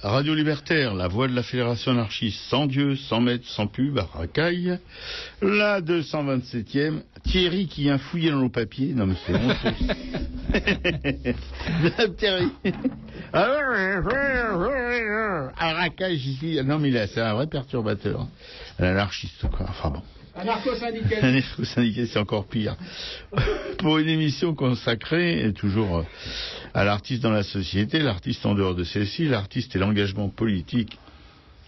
Radio Libertaire, la voix de la Fédération anarchiste, sans Dieu, sans maître, sans pub, à Racaille. La 227e, Thierry qui vient fouiller dans nos papiers. Non mais c'est honteux. Thierry. À Racaille, j'y suis. Non mais là, c'est un vrai perturbateur. Un anarchiste, quoi. Enfin bon. Anarcho-syndicaliste. Anarcho-syndicaliste, c'est encore pire. Pour une émission consacrée, toujours à l'artiste dans la société, l'artiste en dehors de celle-ci, l'artiste et l'engagement politique,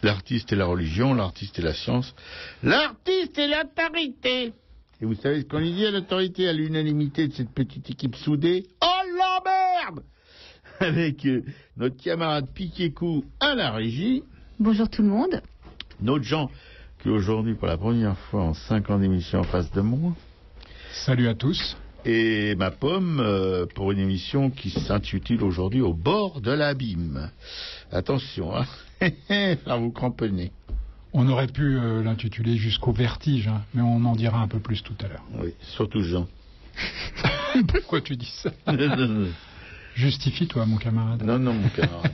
l'artiste et la religion, l'artiste et la science, l'artiste et l'autorité. Et vous savez ce qu'on dit à l'autorité, à l'unanimité de cette petite équipe soudée? Oh l'emmerde! Avec notre camarade Piquet-Cou à la régie. Bonjour tout le monde. Notre Jean, qui aujourd'hui, pour la première fois en 5 ans d'émission en face de moi. Salut à tous. Et ma pomme, pour une émission qui s'intitule aujourd'hui Au bord de l'abîme. Attention, hein. Ça vous cramponner. On aurait pu l'intituler Jusqu'au vertige, hein, mais on en dira un peu plus tout à l'heure. Oui, surtout Jean. Pourquoi tu dis ça? Justifie-toi, mon camarade. Non, mon camarade.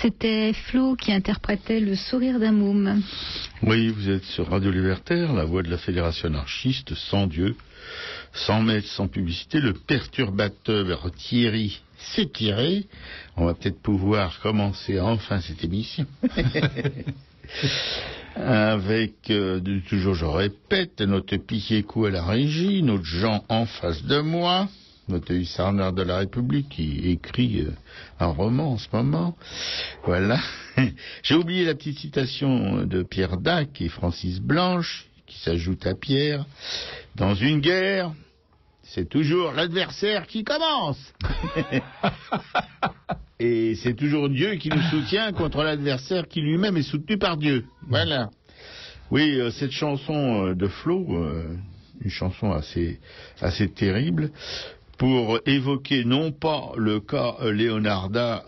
C'était Flo qui interprétait Le sourire d'un môme. Oui, vous êtes sur Radio Libertaire, la voix de la Fédération anarchiste, sans Dieu, sans maître, sans publicité, le perturbateur Thierry s'est tiré. On va peut-être pouvoir commencer enfin cette émission. Avec, toujours je répète, notre Piquet-Cou à la régie, notre Jean en face de moi, notre hussards de la République qui écrit un roman en ce moment. Voilà. J'ai oublié la petite citation de Pierre Dac et Francis Blanche, qui s'ajoute à Pierre. Dans une guerre, c'est toujours l'adversaire qui commence. Et c'est toujours Dieu qui nous soutient contre l'adversaire qui lui-même est soutenu par Dieu. Voilà. Oui, cette chanson de Flo, une chanson assez terrible, pour évoquer non pas le cas Leonarda,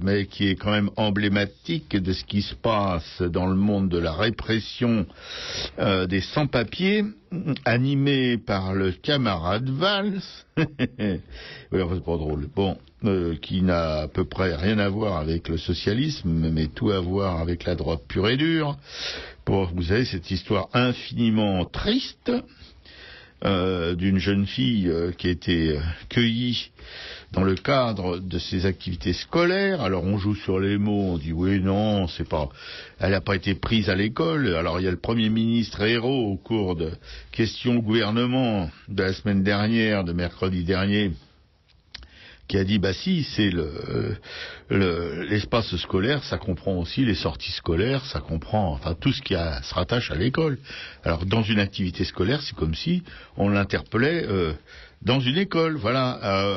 mais qui est quand même emblématique de ce qui se passe dans le monde de la répression des sans-papiers, animé par le camarade Valls. Oui, c'est pas drôle. Bon, qui n'a à peu près rien à voir avec le socialisme, mais tout à voir avec la droite pure et dure. Vous savez, cette histoire infiniment triste d'une jeune fille qui a été cueillie dans le cadre de ses activités scolaires. Alors on joue sur les mots, on dit oui, non, c'est pas, elle n'a pas été prise à l'école. Alors il y a le Premier ministre Hérault au cours de questions au gouvernement de la semaine dernière, de mercredi dernier, qui a dit bah si, c'est l'espace scolaire, ça comprend aussi les sorties scolaires, ça comprend enfin tout ce qui se rattache à l'école. Alors dans une activité scolaire, c'est comme si on l'interpellait dans une école, voilà,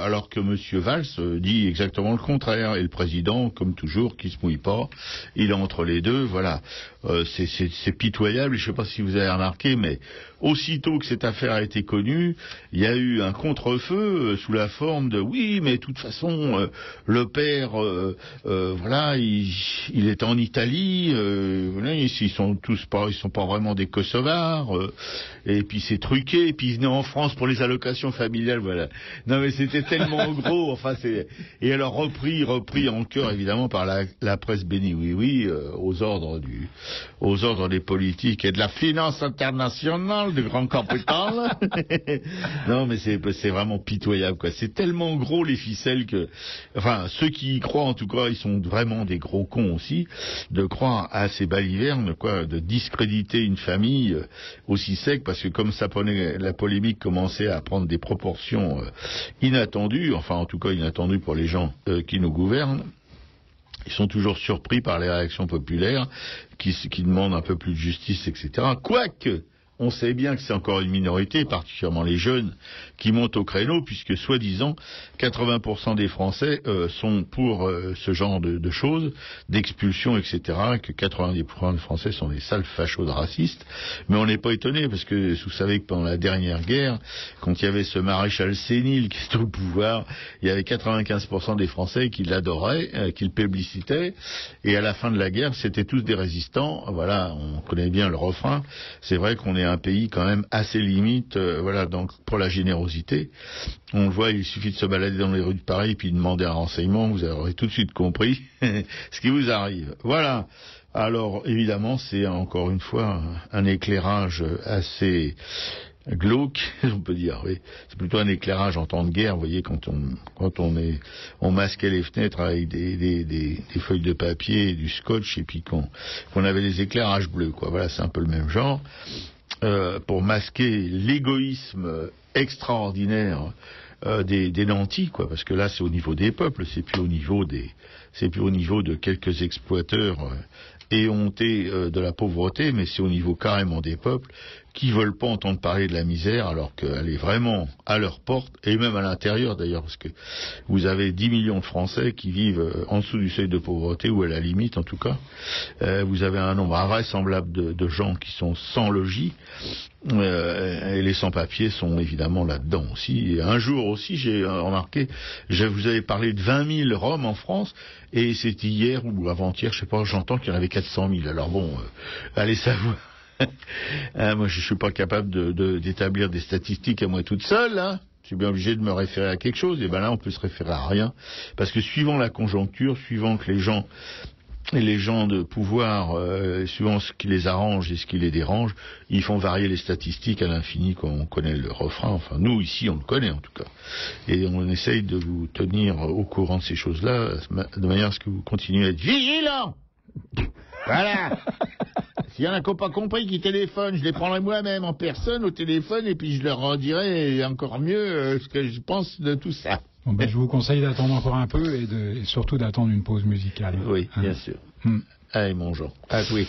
alors que Monsieur Valls dit exactement le contraire, et le président, comme toujours, qui se mouille pas, il est entre les deux, voilà. C'est pitoyable, je sais pas si vous avez remarqué, mais aussitôt que cette affaire a été connue, il y a eu un contre-feu sous la forme de oui, mais de toute façon, le père, voilà, il est en Italie, voilà, ils sont pas vraiment des Kosovars, et puis c'est truqué, et puis ils venaient en France pour les allocations familiales, voilà. Non mais c'était tellement gros, enfin c'est, et alors repris en cœur évidemment par la presse bénie, oui, aux ordres des politiques et de la finance internationale, du grand capital. Non mais c'est vraiment pitoyable, quoi. C'est tellement gros les ficelles que, enfin ceux qui y croient en tout cas, ils sont vraiment des gros cons aussi, de croire à ces balivernes, quoi, de discréditer une famille aussi sec, parce que comme la polémique commençait à prendre des proportions inattendues, enfin en tout cas inattendues pour les gens qui nous gouvernent, ils sont toujours surpris par les réactions populaires qui demandent un peu plus de justice, etc. Quoique, on sait bien que c'est encore une minorité, particulièrement les jeunes, qui montent au créneau, puisque soi-disant 80% des Français sont pour ce genre de choses, d'expulsion, etc., et que 90% des Français sont des sales fachos de racistes. Mais on n'est pas étonné, parce que vous savez que pendant la dernière guerre, quand il y avait ce maréchal sénile qui était au pouvoir, il y avait 95% des Français qui l'adoraient, qui le publicitaient, et à la fin de la guerre, c'était tous des résistants. Voilà, on connaît bien le refrain. C'est vrai qu'on est un pays quand même assez limite, voilà, donc pour la générosité. On le voit, il suffit de se balader dans les rues de Paris puis de demander un renseignement, vous aurez tout de suite compris ce qui vous arrive. Voilà. Alors évidemment, c'est encore une fois un éclairage assez glauque, on peut dire, oui. C'est plutôt un éclairage en temps de guerre, vous voyez, quand on masquait les fenêtres avec des feuilles de papier et du scotch, et puis qu'on avait des éclairages bleus, quoi. Voilà, c'est un peu le même genre. Pour masquer l'égoïsme extraordinaire des nantis, quoi, parce que là c'est au niveau des peuples, c'est plus au niveau de quelques exploiteurs éhontés de la pauvreté, mais c'est au niveau carrément des peuples qui veulent pas entendre parler de la misère alors qu'elle est vraiment à leur porte, et même à l'intérieur d'ailleurs, parce que vous avez 10 millions de Français qui vivent en dessous du seuil de pauvreté, ou à la limite en tout cas. Vous avez un nombre invraisemblable de gens qui sont sans logis, et les sans-papiers sont évidemment là-dedans aussi. Et un jour aussi, j'ai remarqué, vous avez parlé de 20 000 Roms en France, et c'était hier ou avant-hier, je sais pas, j'entends qu'il y en avait 400 000. Alors bon, allez savoir. Moi, je suis pas capable d'établir des statistiques à moi toute seule, hein. Je suis bien obligé de me référer à quelque chose. Et ben là, on peut se référer à rien. Parce que suivant la conjoncture, suivant que les gens de pouvoir, suivant ce qui les arrange et ce qui les dérange, ils font varier les statistiques à l'infini, comme on connaît le refrain. Enfin, nous, ici, on le connaît, en tout cas. Et on essaye de vous tenir au courant de ces choses-là, de manière à ce que vous continuez à être vigilants. Voilà. S'il y en a qui n'ont pas compris, qui téléphonent, je les prendrai moi-même en personne au téléphone, et puis je leur redirai encore mieux ce que je pense de tout ça. Bon, ben, je vous conseille d'attendre encore un peu et surtout d'attendre une pause musicale. Oui, bien sûr. Allez, mon Jean. Ah oui.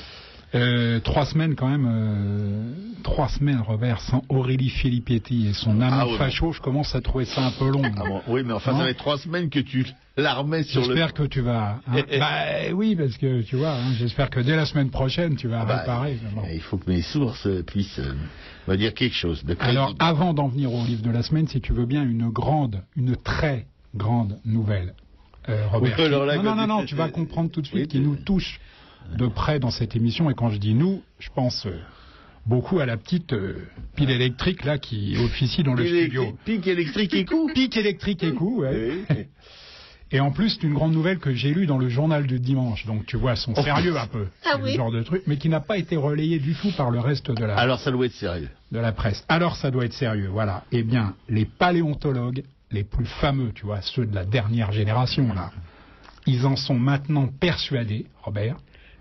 3 semaines quand même, 3 semaines, Robert, sans Aurélie Filippetti et son amant facho, je commence à trouver ça un peu long. Ah bon, oui, mais enfin, ça fait 3 semaines que tu la remets sur J'espère que tu vas... Bah oui, parce que tu vois, j'espère que dès la semaine prochaine, tu vas réparer. Il faut que mes sources puissent me dire quelque chose de crédible. Alors, avant d'en venir au livre de la semaine, si tu veux bien, une très grande nouvelle, Robert. Oui, alors là, non, tu vas comprendre tout de suite, qui nous touche de près dans cette émission. Et quand je dis nous, je pense beaucoup à la petite pile électrique là qui officie dans le studio. Pic électrique et coup. Pic électrique et coup, ouais. Oui. Et en plus, c'est une grande nouvelle que j'ai lue dans le journal du dimanche. Donc tu vois son sérieux un peu. Ah oui. Ce genre de truc, mais qui n'a pas été relayé du tout par le reste de la... Alors ça doit être sérieux. De la presse. Alors ça doit être sérieux, voilà. Eh bien, les paléontologues, les plus fameux, tu vois, ceux de la dernière génération là, ils en sont maintenant persuadés, Robert.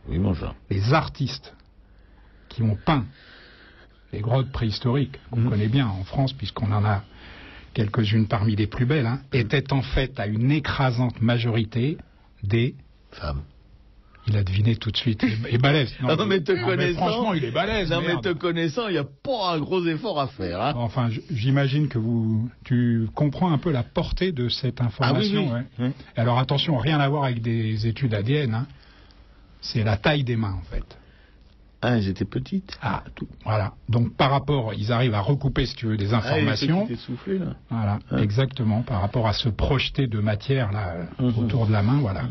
Oui, mon Jean. Les artistes qui ont peint les grottes préhistoriques, qu'on connaît bien en France, puisqu'on en a quelques-unes parmi les plus belles, étaient en fait à une écrasante majorité des femmes. Il a deviné tout de suite. Il est balèze. Non, mais te connaissant... franchement, il est balèze. Non, merde. mais te connaissant, il n'y a pas un gros effort à faire. Hein. Enfin, j'imagine que tu comprends un peu la portée de cette information. Ah, oui. Alors attention, rien à voir avec des études ADN. C'est la taille des mains, en fait. Ah, elles étaient petites. Voilà. Donc, par rapport, ils arrivent à recouper, si tu veux, des informations. Ah, soufflé, là. Voilà, exactement. Par rapport à se projeter de matière, là, autour de la main, voilà.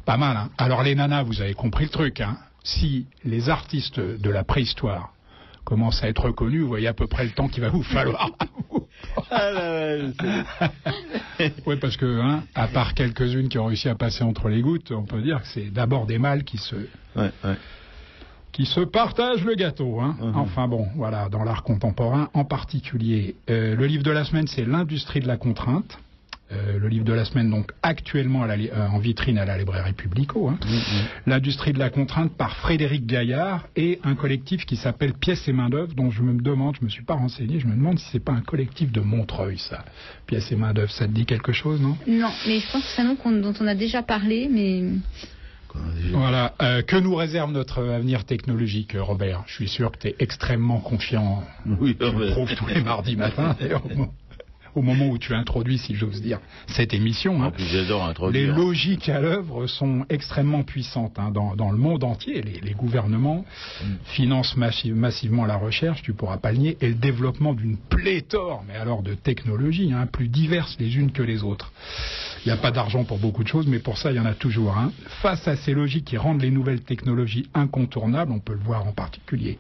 Pas mal, hein. Alors, les nanas, vous avez compris le truc, hein. Si les artistes de la préhistoire commencent à être reconnus, vous voyez à peu près le temps qu'il va vous falloir. Oui, parce que, à part quelques-unes qui ont réussi à passer entre les gouttes, on peut dire que c'est d'abord des mâles qui se partagent le gâteau. Enfin bon, voilà, dans l'art contemporain en particulier. Le livre de la semaine, c'est L'industrie de la contrainte. Le livre de la semaine, donc, actuellement en vitrine à la librairie Publico. L'industrie de la contrainte par Frédéric Gaillard et un collectif qui s'appelle Pièces et main-d'œuvre, dont je me suis pas renseigné, je me demande si c'est pas un collectif de Montreuil, ça. Pièces et main-d'œuvre, ça te dit quelque chose, non? Non, mais je pense que c'est un nom dont on a déjà parlé, mais... Voilà. Que nous réserve notre avenir technologique, Robert? Je suis sûr que tu es extrêmement confiant. Oui, tu le prouves tous les mardis matins, d'ailleurs. Au moment où tu introduis, si j'ose dire, cette émission, j'adore introduire. Les logiques à l'œuvre sont extrêmement puissantes dans le monde entier. Les gouvernements financent massivement la recherche, tu pourras pas le nier, et le développement d'une pléthore, mais alors de technologies, plus diverses les unes que les autres. Il n'y a pas d'argent pour beaucoup de choses, mais pour ça, il y en a toujours. Face à ces logiques qui rendent les nouvelles technologies incontournables, on peut le voir en particulier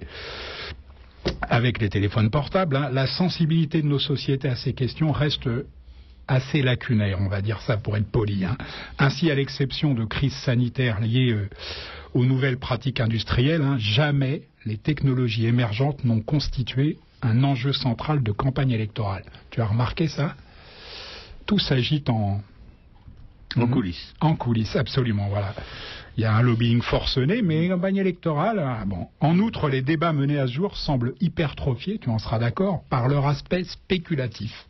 avec les téléphones portables, la sensibilité de nos sociétés à ces questions reste assez lacunaire, on va dire ça pour être poli. Ainsi, à l'exception de crises sanitaires liées aux nouvelles pratiques industrielles, jamais les technologies émergentes n'ont constitué un enjeu central de campagne électorale. Tu as remarqué ça? Tout s'agite en coulisses. En coulisses, absolument, voilà. Il y a un lobbying forcené, mais campagne électorale, bon. En outre, les débats menés à ce jour semblent hypertrophiés, tu en seras d'accord, par leur aspect spéculatif.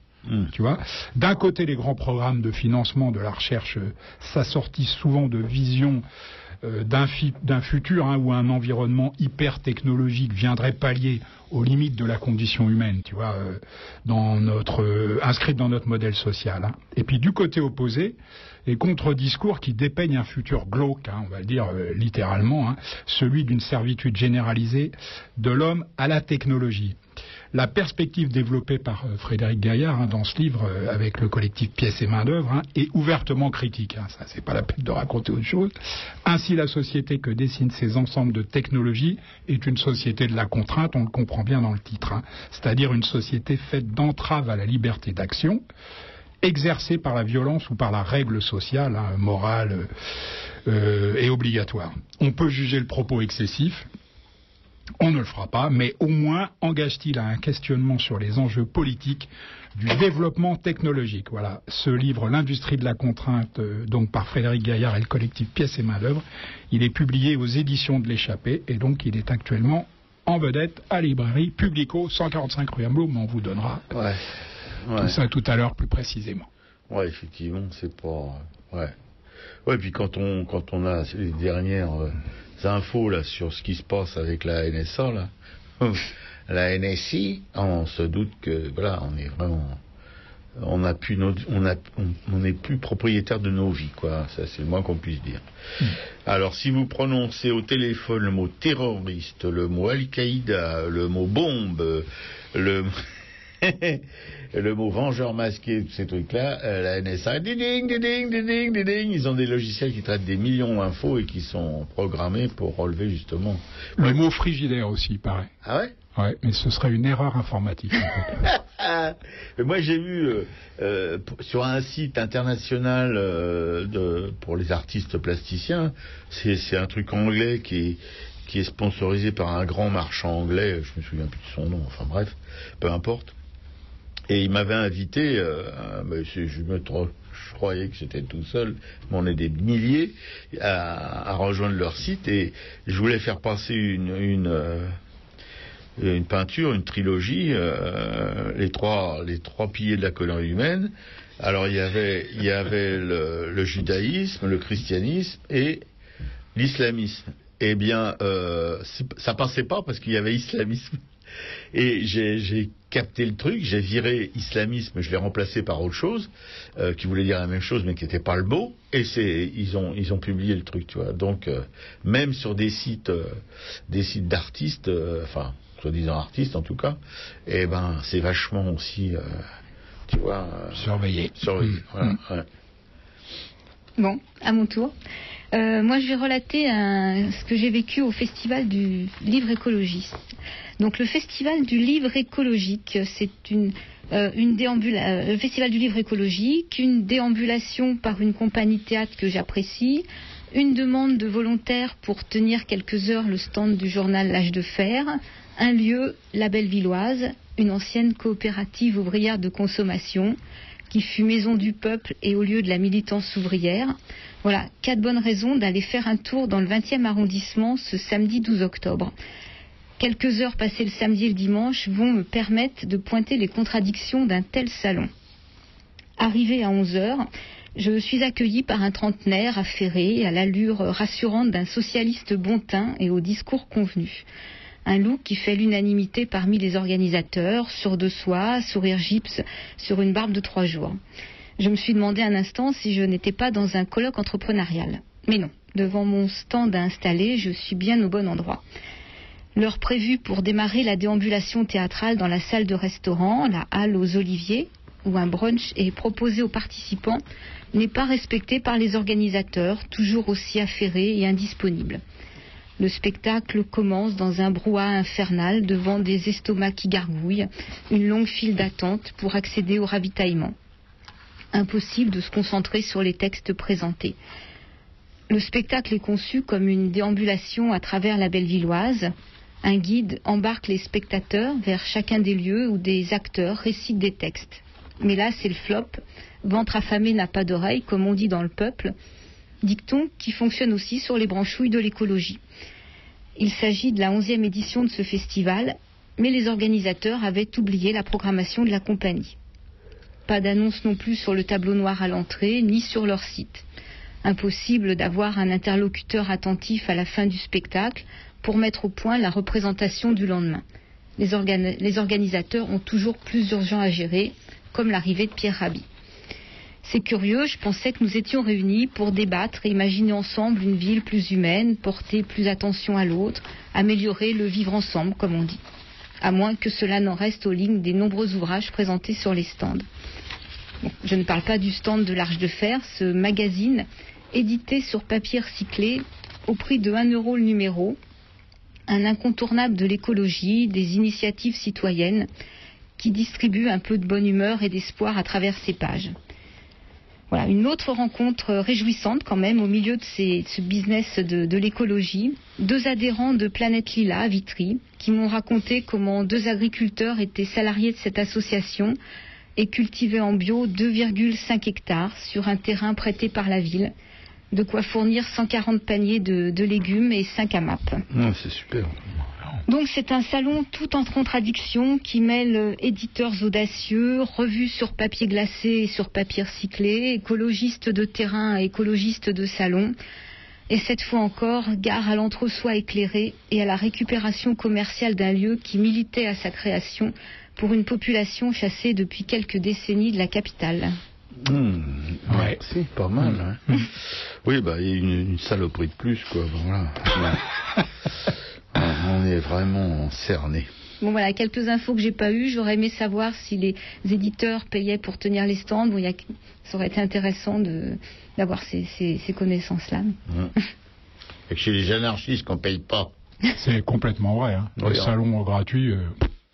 Tu vois, d'un côté, les grands programmes de financement de la recherche s'assortissent souvent de visions d'un futur où un environnement hyper technologique viendrait pallier aux limites de la condition humaine, tu vois, inscrite dans notre modèle social. Et puis du côté opposé, les contre-discours qui dépeignent un futur glauque, on va le dire littéralement, celui d'une servitude généralisée de l'homme à la technologie. La perspective développée par Frédéric Gaillard dans ce livre avec le collectif Pièces et Main-d'œuvre est ouvertement critique. Ça, c'est pas la peine de raconter autre chose. Ainsi, la société que dessinent ces ensembles de technologies est une société de la contrainte, on le comprend bien dans le titre, c'est-à-dire une société faite d'entraves à la liberté d'action, exercée par la violence ou par la règle sociale, morale et obligatoire. On peut juger le propos excessif, on ne le fera pas, mais au moins engage-t-il à un questionnement sur les enjeux politiques du développement technologique. Voilà, ce livre, L'industrie de la contrainte, donc par Frédéric Gaillard et le collectif Pièces et Main-d'œuvre, il est publié aux éditions de l'Échappée et donc il est actuellement en vedette à librairie Publico, 145 rue Hamelot, mais on vous donnera tout ça tout à l'heure plus précisément. Ouais, effectivement, c'est pas... Ouais, puis quand on a les dernières infos là sur ce qui se passe avec la NSA là, la NSI, on se doute que voilà, on est vraiment, on n'est plus propriétaire de nos vies, quoi. Ça, c'est le moins qu'on puisse dire. Alors, si vous prononcez au téléphone le mot terroriste, le mot Al-Qaïda, le mot bombe, le mot vengeur masqué, tous ces trucs-là, la NSA, ding, ils ont des logiciels qui traitent des millions d'infos et qui sont programmés pour relever justement. Le mot frigidaire aussi, il paraît. Ah ouais? Ouais, mais ce serait une erreur informatique. Moi, j'ai vu sur un site international pour les artistes plasticiens, c'est un truc anglais qui est sponsorisé par un grand marchand anglais, je me souviens plus de son nom, enfin bref, peu importe. Et il m'avait invité, je croyais que c'était tout seul, mais on est des milliers, à rejoindre leur site, et je voulais faire passer une peinture, une trilogie, les trois piliers de la colonie humaine. Alors il y avait le judaïsme, le christianisme et l'islamisme. Eh bien, ça passait pas parce qu'il y avait islamisme. Et j'ai capté le truc, j'ai viré islamisme, je l'ai remplacé par autre chose, qui voulait dire la même chose mais qui n'était pas le mot, et ils ont publié le truc, tu vois. Donc, même sur des sites d'artistes, enfin, soi-disant artistes en tout cas, eh ben, c'est vachement aussi, tu vois... surveillé. Voilà, ouais. Bon, à mon tour. Moi, je vais relater ce que j'ai vécu au Festival du Livre Écologiste. Donc, le Festival du Livre Écologique, c'est le Festival du Livre Écologique, une déambulation par une compagnie de théâtre que j'apprécie, une demande de volontaires pour tenir quelques heures le stand du journal L'Âge de Fer, un lieu, la Bellevilloise, une ancienne coopérative ouvrière de consommation, qui fut maison du peuple et au lieu de la militance ouvrière. Voilà, 4 bonnes raisons d'aller faire un tour dans le 20e arrondissement ce samedi 12 octobre. Quelques heures passées le samedi et le dimanche vont me permettre de pointer les contradictions d'un tel salon. Arrivé à 11h, je suis accueillie par un trentenaire affairé, à l'allure rassurante d'un socialiste bon teint et au discours convenu. Un look qui fait l'unanimité parmi les organisateurs, sûr de soi, sourire gypse sur une barbe de 3 jours. Je me suis demandé un instant si je n'étais pas dans un colloque entrepreneurial. Mais non, devant mon stand installé, je suis bien au bon endroit. L'heure prévue pour démarrer la déambulation théâtrale dans la salle de restaurant, la halle aux Oliviers, où un brunch est proposé aux participants, n'est pas respectée par les organisateurs, toujours aussi affairés et indisponibles. Le spectacle commence dans un brouhaha infernal devant des estomacs qui gargouillent, une longue file d'attente pour accéder au ravitaillement. Impossible de se concentrer sur les textes présentés. Le spectacle est conçu comme une déambulation à travers la Bellevilloise. Un guide embarque les spectateurs vers chacun des lieux où des acteurs récitent des textes. Mais là, c'est le flop. Ventre affamé n'a pas d'oreille, comme on dit dans le peuple. Dicton qui fonctionne aussi sur les branchouilles de l'écologie. Il s'agit de la 11e édition de ce festival, mais les organisateurs avaient oublié la programmation de la compagnie. Pas d'annonce non plus sur le tableau noir à l'entrée, ni sur leur site. Impossible d'avoir un interlocuteur attentif à la fin du spectacle pour mettre au point la représentation du lendemain. Les organisateurs ont toujours plus urgent à gérer, comme l'arrivée de Pierre Rabhi. C'est curieux, je pensais que nous étions réunis pour débattre et imaginer ensemble une ville plus humaine, porter plus attention à l'autre, améliorer le vivre ensemble, comme on dit. à moins que cela n'en reste aux lignes des nombreux ouvrages présentés sur les stands. Bon, je ne parle pas du stand de l'Arche de Fer, ce magazine édité sur papier recyclé au prix de 1 € le numéro, un incontournable de l'écologie, des initiatives citoyennes, qui distribue un peu de bonne humeur et d'espoir à travers ces pages. Voilà, une autre rencontre réjouissante quand même au milieu de ce business de l'écologie. 2 adhérents de Planète Lila à Vitry qui m'ont raconté comment 2 agriculteurs étaient salariés de cette association et cultivaient en bio 2,5 hectares sur un terrain prêté par la ville. De quoi fournir 140 paniers de légumes et 5 AMAP. C'est super. Donc c'est un salon tout en contradiction qui mêle éditeurs audacieux, revues sur papier glacé et sur papier recyclé, écologistes de terrain et écologistes de salon. Et cette fois encore, gare à l'entre-soi éclairé et à la récupération commerciale d'un lieu qui militait à sa création pour une population chassée depuis quelques décennies de la capitale. Ouais, c'est pas mal. Hein. Oui, il y a une saloperie de plus, quoi. Voilà. On est vraiment cernés. Bon voilà, quelques infos que j'ai pas eues. J'aurais aimé savoir si les éditeurs payaient pour tenir les stands. Bon, ça aurait été intéressant d'avoir ces connaissances-là. Et que chez les anarchistes qu'on paye pas. C'est complètement vrai. Hein. Oui, le salon gratuit.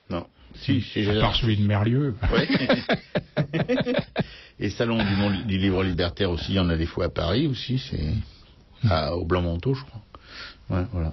Non. Si, c'est à part celui de Merlieu. Ouais. Et salon du livre libertaire aussi, il y en a des fois à Paris aussi, c'est au Blanc-Manteau, je crois. Ouais, voilà.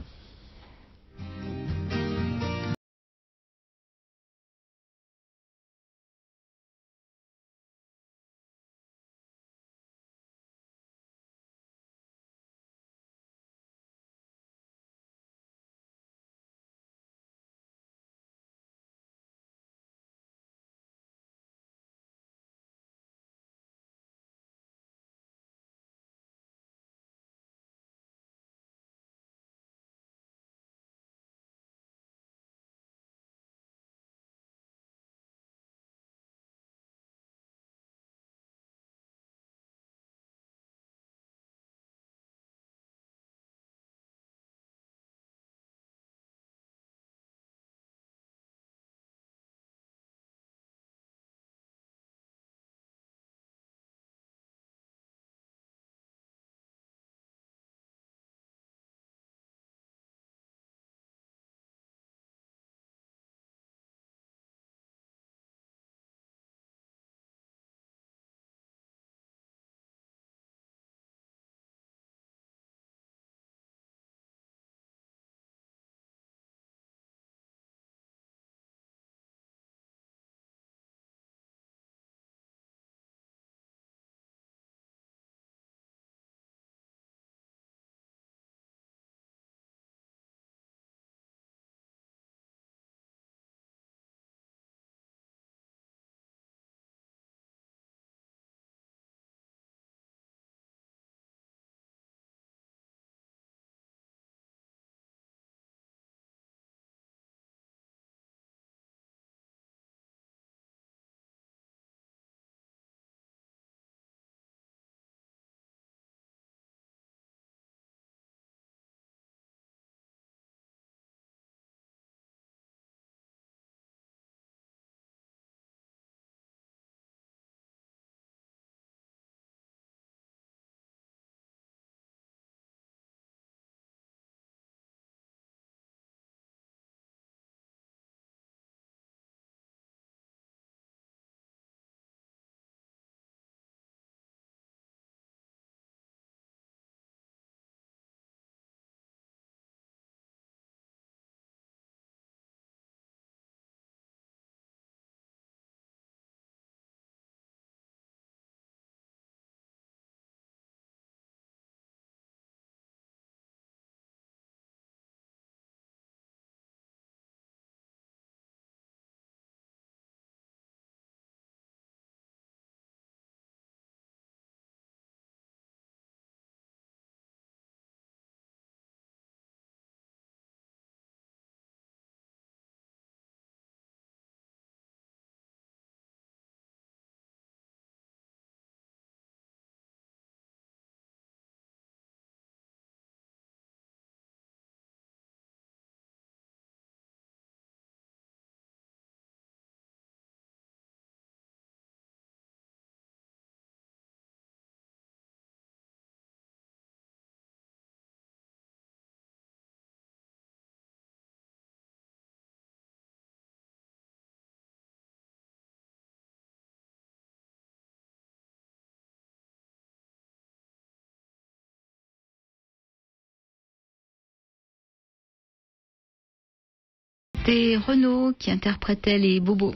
C'était Renaud qui interprétait les bobos.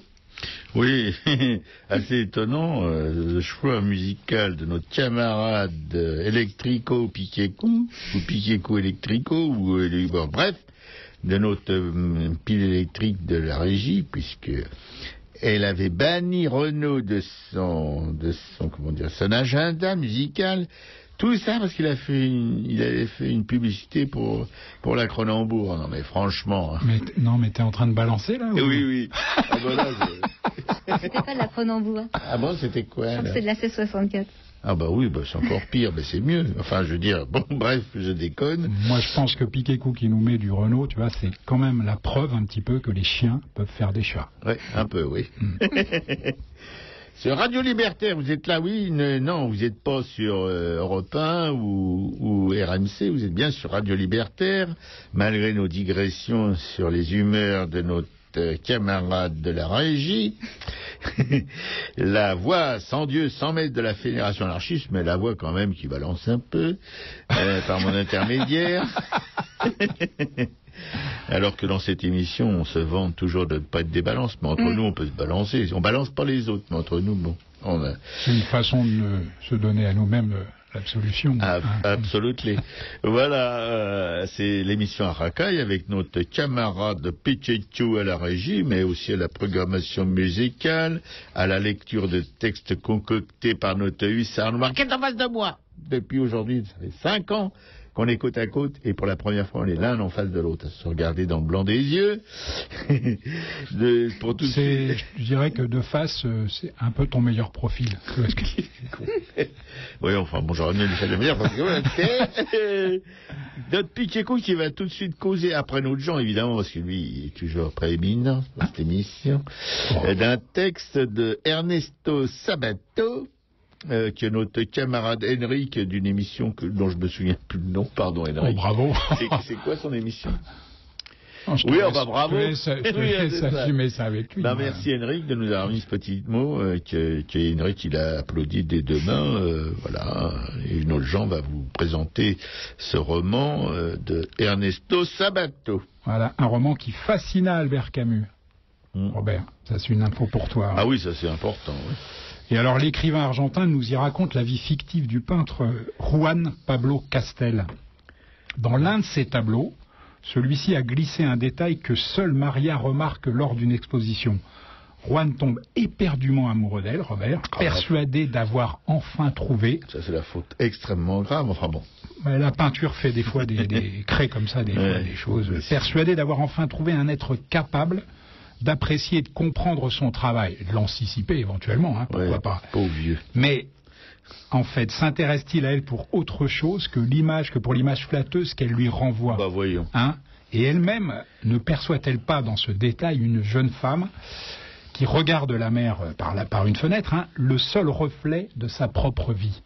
Oui, assez étonnant, le choix musical de notre camarade Electrico Piqueco, ou Piqueco Electrico, ou bon, bref, de notre pile électrique de la régie, puisque elle avait banni Renaud de son agenda musical. Tout ça parce qu'il avait fait une publicité pour la Cronenbourg. Non mais franchement. Hein. Mais t'es en train de balancer là ou... Oui. Ah, bon, là, C'était pas de la Cronenbourg. Ah bon, c'était quoi là? C'est de la C64. Ah bah oui, c'est encore pire, mais c'est mieux. Enfin, je veux dire, bon, bref, je déconne. Moi, je pense que Piqueco qui nous met du Renault, tu vois, c'est quand même la preuve un petit peu que les chiens peuvent faire des chats. Oui, un peu, oui. Sur Radio Libertaire, vous êtes là, oui? Non, vous n'êtes pas sur Europe 1 ou RMC, vous êtes bien sur Radio Libertaire, malgré nos digressions sur les humeurs de notre camarade de la régie. La voix sans Dieu, sans maître de la Fédération anarchiste, mais la voix quand même qui balance un peu par mon intermédiaire. Alors que dans cette émission, on se vante toujours de ne pas être des balances, mais entre nous, on peut se balancer. On balance pas les autres, mais entre nous, bon. C'est une façon de se donner à nous-mêmes l'absolution. Absolument. Voilà, c'est l'émission Arakaï avec notre camarade Piqueco à la régie, mais aussi à la programmation musicale, à la lecture de textes concoctés par notre hussard noir qui est en face de moi. Depuis aujourd'hui, ça fait 5 ans qu'on est côte à côte, et pour la première fois, on est l'un en face de l'autre, à se regarder dans le blanc des yeux. Je dirais que de face, c'est un peu ton meilleur profil. Oui, enfin, bon, j'aurais mieux dit ça de meilleur, parce que notre Piqueco qui va tout de suite causer après notre gens, évidemment, parce que lui, il est toujours prééminent dans cette émission, d'un texte de Ernesto Sabato, que notre camarade Henrik d'une émission dont je me souviens plus le nom, pardon Henrik. Oh, bravo. C'est quoi son émission? Oui, bravo. Je laisse assumer ça avec lui. Merci Henrik de nous avoir mis ce petit mot que Henrik il a applaudi dès demain. Voilà, et notre Jean va vous présenter ce roman de Ernesto Sabato. Voilà, un roman qui fascina Albert Camus. Robert, ça c'est une info pour toi. Ah oui, ça c'est important. Oui. Et alors l'écrivain argentin nous y raconte la vie fictive du peintre Juan Pablo Castel. Dans l'un de ses tableaux, celui-ci a glissé un détail que seule Maria remarque lors d'une exposition. Juan tombe éperdument amoureux d'elle, Robert, persuadé d'avoir enfin trouvé... Ça c'est la faute extrêmement grave, enfin bon. La peinture fait des fois des crée comme ça, fois des choses. Persuadé d'avoir enfin trouvé un être capable d'apprécier et de comprendre son travail, de l'anticiper éventuellement, hein, pourquoi pas. Pauvre vieux. Mais, en fait, s'intéresse-t-il à elle pour autre chose que pour l'image flatteuse qu'elle lui renvoie? Bah voyons. Hein? Et elle-même ne perçoit-elle pas dans ce détail une jeune femme qui regarde la mer par une fenêtre, hein, le seul reflet de sa propre vie?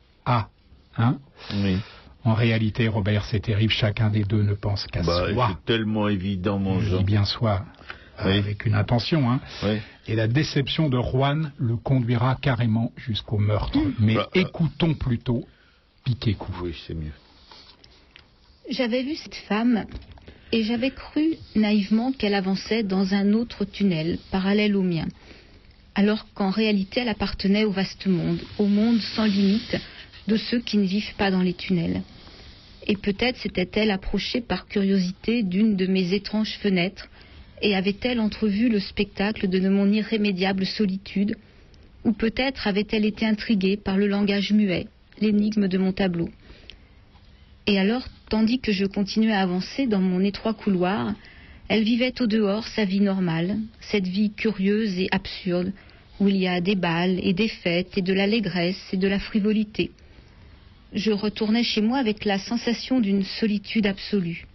Oui. En réalité, Robert, c'est terrible, chacun des deux ne pense qu'à soi. C'est tellement évident, mon Jean. Je dis bien soi. Avec une intention, hein. Oui. Et la déception de Juan le conduira carrément jusqu'au meurtre. Mais écoutons plutôt Piqueco. Oui, c'est mieux. J'avais vu cette femme et j'avais cru naïvement qu'elle avançait dans un autre tunnel parallèle au mien, alors qu'en réalité elle appartenait au vaste monde, au monde sans limite de ceux qui ne vivent pas dans les tunnels. Et peut-être s'était-elle approchée par curiosité d'une de mes étranges fenêtres, et avait-elle entrevu le spectacle de mon irrémédiable solitude, ou peut-être avait-elle été intriguée par le langage muet, l'énigme de mon tableau. Et alors, tandis que je continuais à avancer dans mon étroit couloir, elle vivait au dehors sa vie normale, cette vie curieuse et absurde, où il y a des bals et des fêtes et de l'allégresse et de la frivolité. Je retournais chez moi avec la sensation d'une solitude absolue.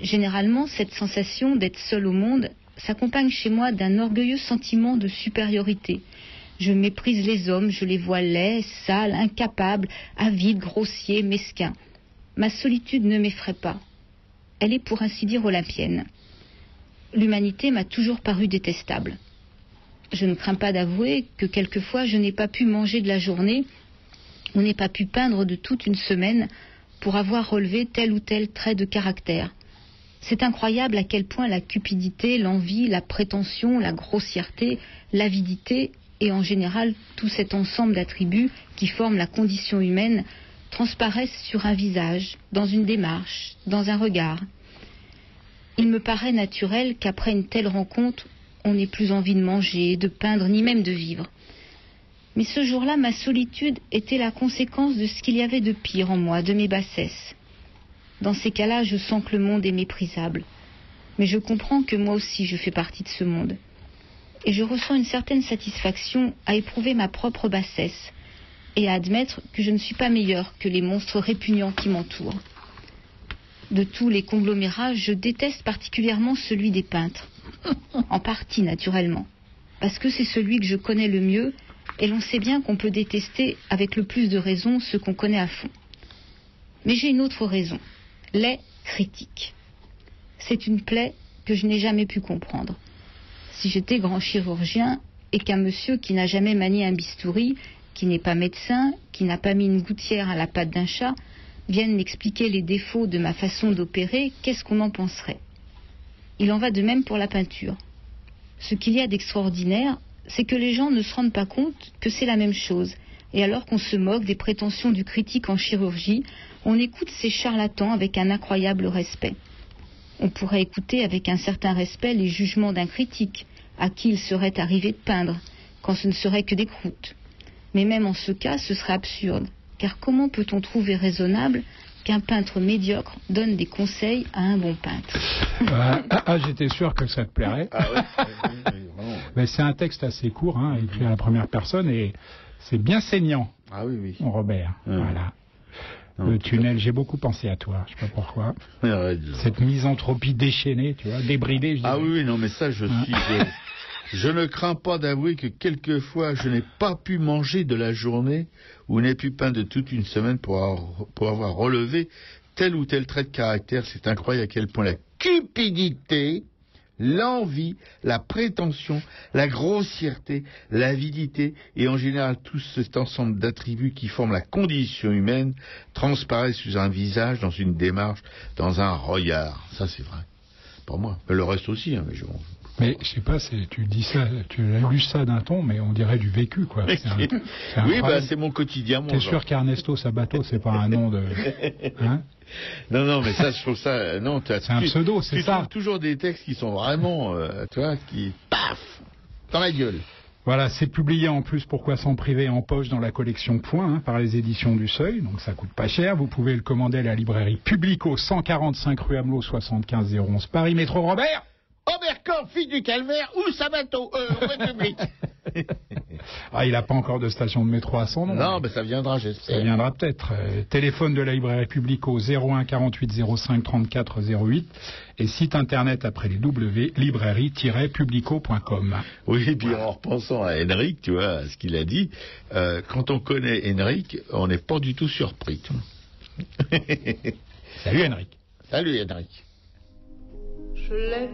Généralement, cette sensation d'être seul au monde s'accompagne chez moi d'un orgueilleux sentiment de supériorité. Je méprise les hommes, je les vois laids, sales, incapables, avides, grossiers, mesquins. Ma solitude ne m'effraie pas. Elle est pour ainsi dire olympienne. L'humanité m'a toujours paru détestable. Je ne crains pas d'avouer que quelquefois je n'ai pas pu manger de la journée ou n'ai pas pu peindre de toute une semaine pour avoir relevé tel ou tel trait de caractère. C'est incroyable à quel point la cupidité, l'envie, la prétention, la grossièreté, l'avidité et en général tout cet ensemble d'attributs qui forment la condition humaine transparaissent sur un visage, dans une démarche, dans un regard. Il me paraît naturel qu'après une telle rencontre, on n'ait plus envie de manger, de peindre, ni même de vivre. Mais ce jour-là, ma solitude était la conséquence de ce qu'il y avait de pire en moi, de mes bassesses. Dans ces cas-là, je sens que le monde est méprisable. Mais je comprends que moi aussi, je fais partie de ce monde. Et je ressens une certaine satisfaction à éprouver ma propre bassesse et à admettre que je ne suis pas meilleure que les monstres répugnants qui m'entourent. De tous les conglomérats, je déteste particulièrement celui des peintres. En partie, naturellement. Parce que c'est celui que je connais le mieux, et l'on sait bien qu'on peut détester avec le plus de raison ce qu'on connaît à fond. Mais j'ai une autre raison. Les critiques. C'est une plaie que je n'ai jamais pu comprendre. Si j'étais grand chirurgien, et qu'un monsieur qui n'a jamais manié un bistouri, qui n'est pas médecin, qui n'a pas mis une gouttière à la patte d'un chat, vienne m'expliquer les défauts de ma façon d'opérer, qu'est-ce qu'on en penserait? Il en va de même pour la peinture. Ce qu'il y a d'extraordinaire, c'est que les gens ne se rendent pas compte que c'est la même chose. Et alors qu'on se moque des prétentions du critique en chirurgie, on écoute ces charlatans avec un incroyable respect. On pourrait écouter avec un certain respect les jugements d'un critique, à qui il serait arrivé de peindre, quand ce ne serait que des croûtes. Mais même en ce cas, ce serait absurde, car comment peut-on trouver raisonnable qu'un peintre médiocre donne des conseils à un bon peintre? J'étais sûr que ça te plairait. Mais c'est un texte assez court, écrit à la première personne, et c'est bien saignant. Ah oui. Robert, voilà. Le tunnel, j'ai beaucoup pensé à toi, je sais pas pourquoi. Cette misanthropie déchaînée, tu vois, débridée, je dirais. Ah oui, non, mais ça, je ne crains pas d'avouer que quelquefois, je n'ai pas pu manger de la journée ou n'ai pu peindre de toute une semaine pour avoir relevé tel ou tel trait de caractère. C'est incroyable à quel point la cupidité, l'envie, la prétention, la grossièreté, l'avidité et en général tout cet ensemble d'attributs qui forment la condition humaine transparaissent sur un visage, dans une démarche, dans un regard. Ça, c'est vrai. Pas moi. Mais le reste aussi, mais je sais pas, tu dis ça, tu as lu ça d'un ton, mais on dirait du vécu, quoi. Oui, c'est mon quotidien. T'es sûr qu'Ernesto Sabato, c'est pas un nom de... Non, mais ça, je trouve ça... Non, c'est un pseudo, c'est ça. Tu trouves toujours des textes qui sont vraiment, qui... Paf dans la gueule. Voilà, c'est publié en plus Pourquoi s'en priver en poche dans la collection Point, par les éditions du Seuil, donc ça coûte pas cher. Vous pouvez le commander à la librairie Publico, 145 rue Amelot, 75 011 Paris, métro Robert. Oberkampf, fille du calvaire, ou Sabato, République. Il n'a pas encore de station de métro à son nom. Non, mais ça viendra, j'espère. Ça viendra peut-être. Téléphone de la librairie Publico 01 48 05 34 08 et site internet après les W, librairie-publico.com. Oui, et puis en repensant à Henrik, tu vois, à ce qu'il a dit, quand on connaît Henrik, on n'est pas du tout surpris. Salut Henrik. Salut Henrik. Je l'ai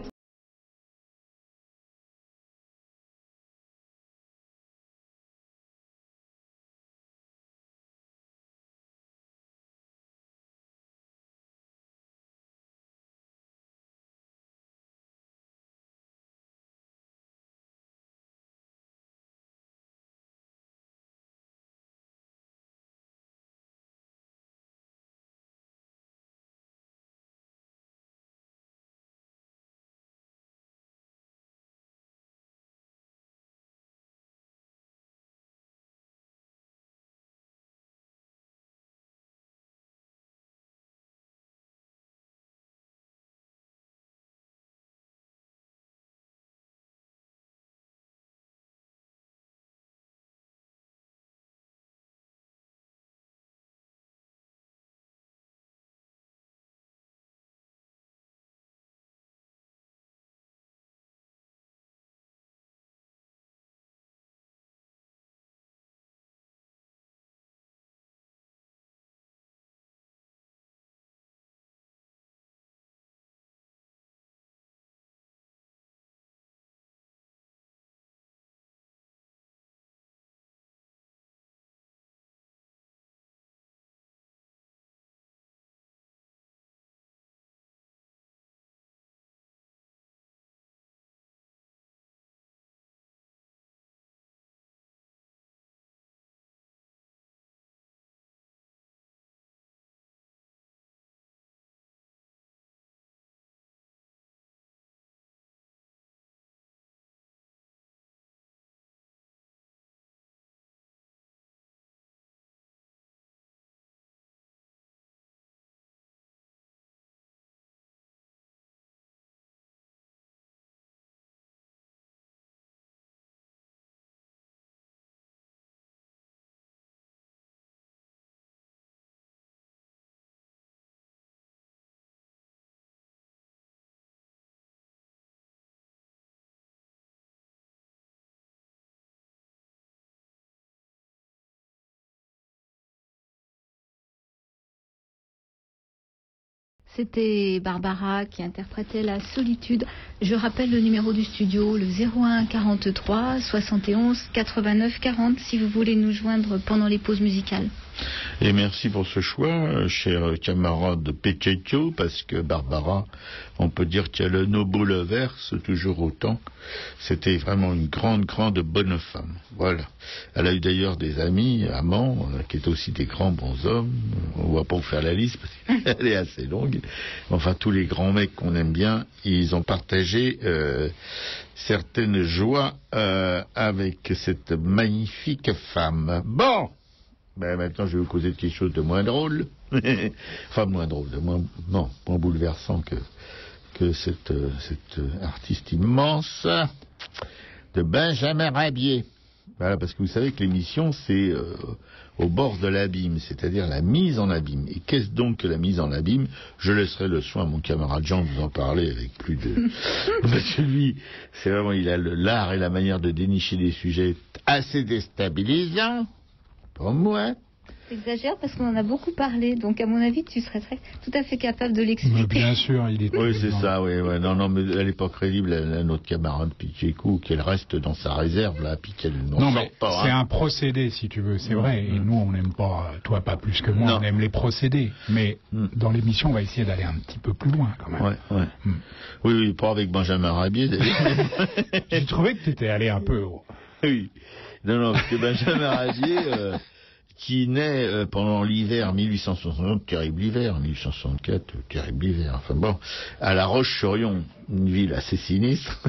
c'était Barbara qui interprétait La Solitude. Je rappelle le numéro du studio, le 01 43 71 89 40, si vous voulez nous joindre pendant les pauses musicales. Et merci pour ce choix, cher camarade Pececcio, parce que Barbara, on peut dire qu'elle ne bouleverse toujours autant. C'était vraiment une grande bonne femme. Voilà. Elle a eu d'ailleurs des amis, amants, qui étaient aussi des grands bons hommes. On va pas vous faire la liste, parce qu'elle est assez longue. Enfin, tous les grands mecs qu'on aime bien, ils ont partagé certaines joies avec cette magnifique femme. Bon! Ben maintenant, je vais vous causer de quelque chose de moins drôle. Enfin, moins drôle, moins bouleversant que cette artiste immense de Benjamin Rabier. Voilà, parce que vous savez que l'émission, c'est au bord de l'abîme, c'est-à-dire la mise en abîme. Et qu'est-ce donc que la mise en abîme? Je laisserai le soin à mon camarade Jean de vous en parler avec plus de... Parce que lui, c'est vraiment, il a l'art et la manière de dénicher des sujets assez déstabilisants. Pour moi. T'exagères parce qu'on en a beaucoup parlé, donc à mon avis tu serais tout à fait capable de l'expliquer. Mais bien sûr, il est... Oui, c'est ça, oui. Non, mais elle n'est pas crédible, notre camarade Pichécou, qu'elle reste dans sa réserve, là, puis qu'elle non, mais pas. C'est un procédé, si tu veux, c'est vrai. Et nous, on n'aime pas, toi pas plus que moi, on aime les procédés. Mais dans l'émission, on va essayer d'aller un petit peu plus loin, quand même. Ouais. Oui, pas avec Benjamin Rabier, d'ailleurs. J'ai trouvé que tu étais allé un peu haut. Oui. Non, parce que Benjamin Rabier, qui naît pendant l'hiver 1860, terrible hiver, 1864, terrible hiver, enfin bon, à La Roche-sur-Yon, une ville assez sinistre,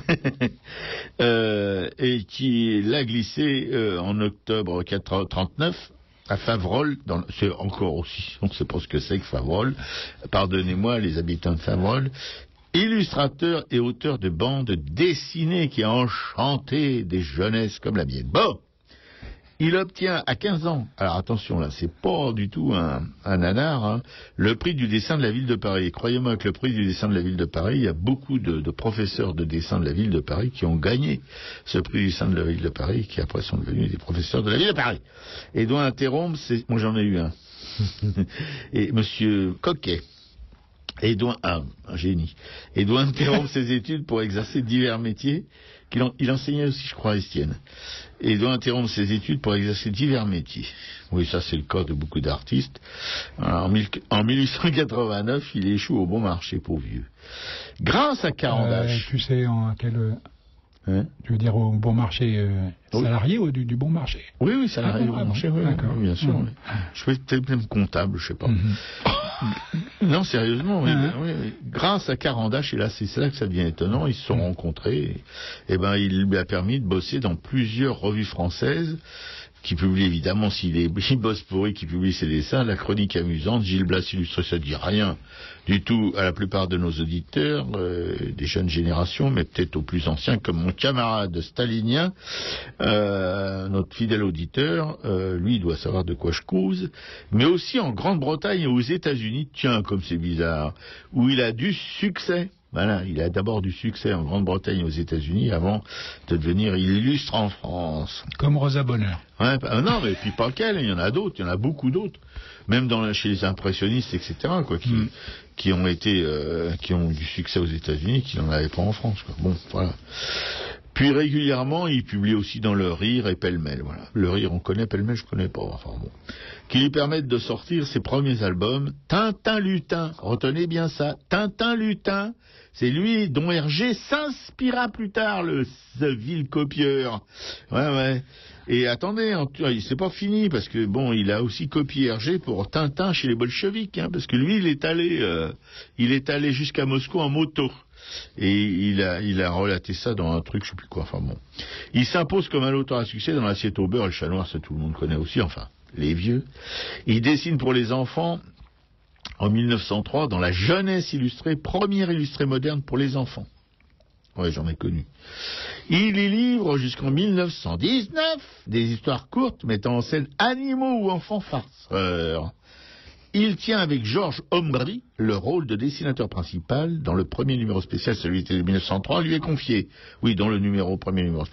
et qui l'a glissé en octobre 1939 à Faverolles, c'est encore aussi, on ne sait pas ce que c'est que Faverolles, pardonnez-moi les habitants de Faverolles, illustrateur et auteur de bandes dessinées qui a enchanté des jeunesses comme la mienne. Bon, il obtient à 15 ans, alors attention là, c'est pas du tout un nanar, hein, le prix du dessin de la ville de Paris. Croyez-moi que le prix du dessin de la ville de Paris, il y a beaucoup de professeurs de dessin de la ville de Paris qui ont gagné ce prix du dessin de la ville de Paris, qui après sont devenus des professeurs de la ville de Paris. Et doit interrompre, moi j'en ai eu un, et monsieur Coquet, et un génie, et doit interrompre ses études pour exercer divers métiers. Il enseignait aussi, je crois, à Estienne. Et doit interrompre ses études pour exercer divers métiers. Oui, ça c'est le cas de beaucoup d'artistes. En 1889, il échoue au bon marché, pauvre vieux. Grâce à Carandache... tu sais en quel... tu veux dire au bon marché salarié ou du bon marché? Oui, salarié au bon marché, oui, bien sûr. Oui. Je fais peut-être même comptable, je sais pas. Non, sérieusement, oui. Grâce à Carandache, et là c'est là que ça devient étonnant, ils se sont rencontrés, et il lui a permis de bosser dans plusieurs revues françaises, qui publie évidemment, s'il bosse pour eux, qui publie ses dessins, La Chronique amusante, Gilles Blas illustré, ça dit rien du tout à la plupart de nos auditeurs, des jeunes générations, mais peut-être aux plus anciens, comme mon camarade stalinien, notre fidèle auditeur, lui il doit savoir de quoi je cause, mais aussi en Grande-Bretagne et aux États-Unis, tiens comme c'est bizarre, où il a du succès. Voilà, il a d'abord du succès en Grande-Bretagne et aux États-Unis avant de devenir illustre en France. Comme Rosa Bonheur. Ouais, non, mais puis pas qu'elle, il y en a d'autres, il y en a beaucoup d'autres. Même chez les impressionnistes, etc., quoi, qui ont du succès aux États-Unis, qui n'en avaient pas en France, quoi. Bon, voilà. Puis régulièrement, il publie aussi dans Le Rire et Pêle-mêle, voilà. Le Rire, on connaît, Pêle-mêle, je connais pas, enfin bon. Qui lui permettent de sortir ses premiers albums, Tintin Lutin. Retenez bien ça, Tintin Lutin. C'est lui dont Hergé s'inspira plus tard, ce vil copieur. Ouais. Et attendez, c'est pas fini, parce que bon, il a aussi copié Hergé pour Tintin chez les bolcheviks, hein, parce que lui, il est allé jusqu'à Moscou en moto. Et il a relaté ça dans un truc, je sais plus quoi, enfin bon. Il s'impose comme un auteur à succès dans L'assiette au beurre et Le chat noir, ça tout le monde connaît aussi, enfin, les vieux. Il dessine pour les enfants en 1903 dans La Jeunesse illustrée, première illustrée moderne pour les enfants. Ouais, j'en ai connu. Il y livre jusqu'en 1919 des histoires courtes mettant en scène animaux ou enfants farceurs. Il tient avec Georges Ombry le rôle de dessinateur principal dans le premier numéro spécial, celui de 1903, lui est confié. Oui, dans le premier numéro.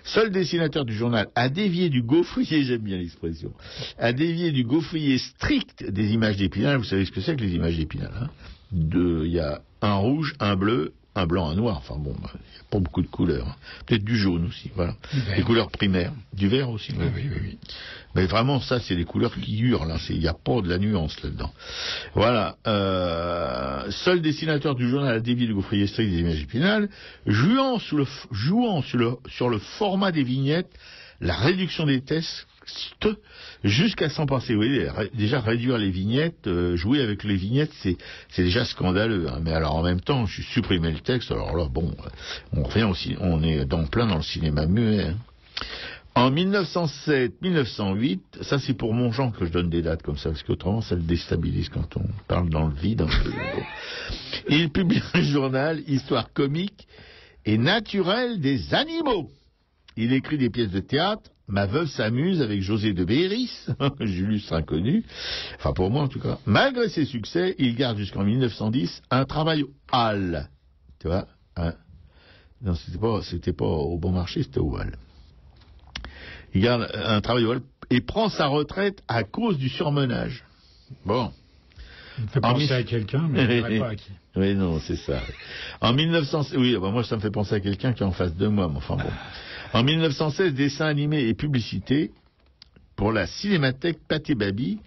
Seul dessinateur du journal a dévié du gaufrier, j'aime bien l'expression, a dévié du gaufrier strict des images d'Épinal. Vous savez ce que c'est que les images d'Épinal, hein? Il y a un rouge, un bleu, un blanc, un noir. Enfin bon, il n'y a pas beaucoup de couleurs. Hein. Peut-être du jaune aussi, voilà. Les couleurs primaires. Du vert aussi. Oui. Mais vraiment, ça, c'est les couleurs qui hurlent. Il n'y a pas de la nuance là-dedans. Voilà. Seul dessinateur du journal a dévié du gaufrier strict des images d'Épinal, jouant sur le format des vignettes, la réduction des textes, jusqu'à s'en passer. Vous voyez, déjà réduire les vignettes, jouer avec les vignettes, c'est déjà scandaleux. Hein. Mais alors en même temps, je supprimais le texte. Alors là, bon, on revient aussi, on est plein dans le cinéma muet. Hein. En 1907-1908, ça c'est pour Montjean que je donne des dates comme ça, parce qu'autrement ça le déstabilise quand on parle dans le vide. Il publie un journal, Histoire comique et naturelle des animaux. Il écrit des pièces de théâtre. Ma veuve s'amuse avec José de Béris, Julius inconnu, enfin pour moi en tout cas. Malgré ses succès, il garde jusqu'en 1910 un travail au Halles. Tu vois, hein? Non, c'était pas au Bon Marché, c'était au Halles. Il garde un travail au Halles et prend sa retraite à cause du surmenage. Bon. Il me fait penser à quelqu'un, mais je ne dirais pas à qui. Oui, non, c'est ça. En 1900, oui, moi ça me fait penser à quelqu'un qui est en face de moi, mais enfin bon. En 1916, dessins animés et publicités pour la cinémathèque Pathé Baby,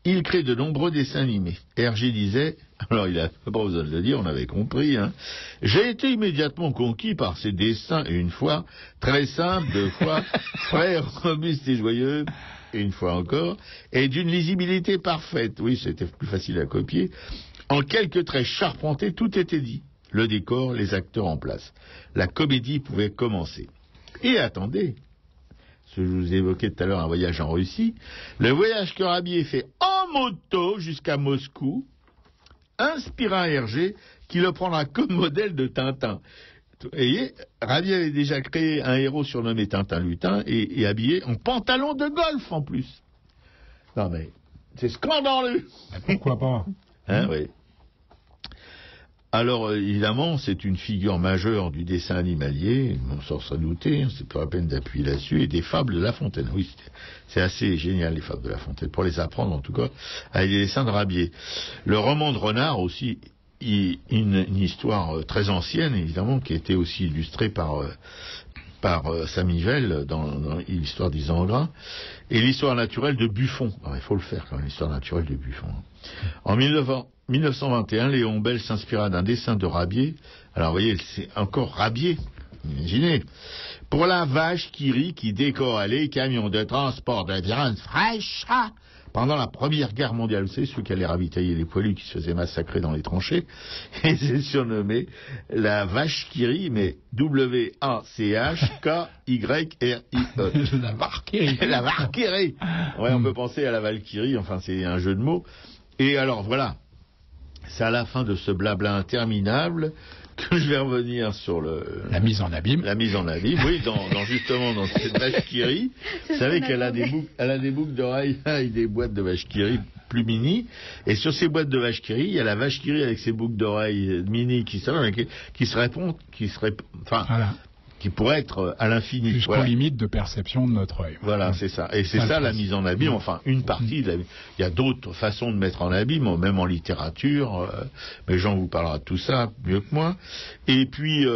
il crée de nombreux dessins animés. Hergé disait, alors il a pas besoin de le dire, on avait compris, hein. J'ai été immédiatement conquis par ces dessins, et une fois, très simple, deux fois, frais, robuste et joyeux, et une fois encore, et d'une lisibilité parfaite. Oui, c'était plus facile à copier. En quelques traits charpentés, tout était dit. Le décor, les acteurs en place. La comédie pouvait commencer. Et attendez, ce que je vous évoquais tout à l'heure, un voyage en Russie, le voyage que Rabier fait en moto jusqu'à Moscou, inspira Hergé, qui le prendra comme modèle de Tintin. Vous voyez, Rabier avait déjà créé un héros surnommé Tintin Lutin et habillé en pantalon de golf en plus. Non mais, c'est scandaleux. Pourquoi pas? Hein, oui. Alors, évidemment, c'est une figure majeure du dessin animalier, on s'en serait douté, hein, c'est pas la peine d'appuyer là-dessus, et des fables de La Fontaine. Oui, c'est assez génial, les fables de La Fontaine, pour les apprendre, en tout cas, avec les dessins de Rabier. Le roman de Renard, aussi, une histoire très ancienne, évidemment, qui a été aussi illustrée par Samivelle dans l'histoire d'Isengrin, et l'histoire naturelle de Buffon. Alors, il faut le faire, quand même, l'histoire naturelle de Buffon. En 1921, Léon Bell s'inspira d'un dessin de Rabier. Alors, vous voyez, c'est encore Rabier. Imaginez. Pour la vache qui rit, qui décore les camions de transport de viande fraîche pendant la Première Guerre mondiale. Vous savez, celui qui allait ravitailler les poilus qui se faisaient massacrer dans les tranchées. Et c'est surnommé la vache qui rit, mais W-A-C-H-K-Y-R-I-E. La Valkyrie. La Valkyrie. Ouais, on peut penser à la Valkyrie, enfin c'est un jeu de mots. Et alors voilà, c'est à la fin de ce blabla interminable que je vais revenir sur la mise en abîme. La mise en abîme, oui, justement dans cette vache qui rit. Vous savez qu'elle a des boucles d'oreilles avec des boîtes de vache qui rit plus mini. Et sur ces boîtes de vache qui rit, il y a la vache qui rit avec ses boucles d'oreilles mini qui pourrait être à l'infini. Jusqu'aux limites de perception de notre œil. Voilà, c'est ça. Et c'est ça la mise en abîme, enfin, une partie. Il y a d'autres façons de mettre en abîme, même en littérature. Mais Jean vous parlera de tout ça mieux que moi. Et puis,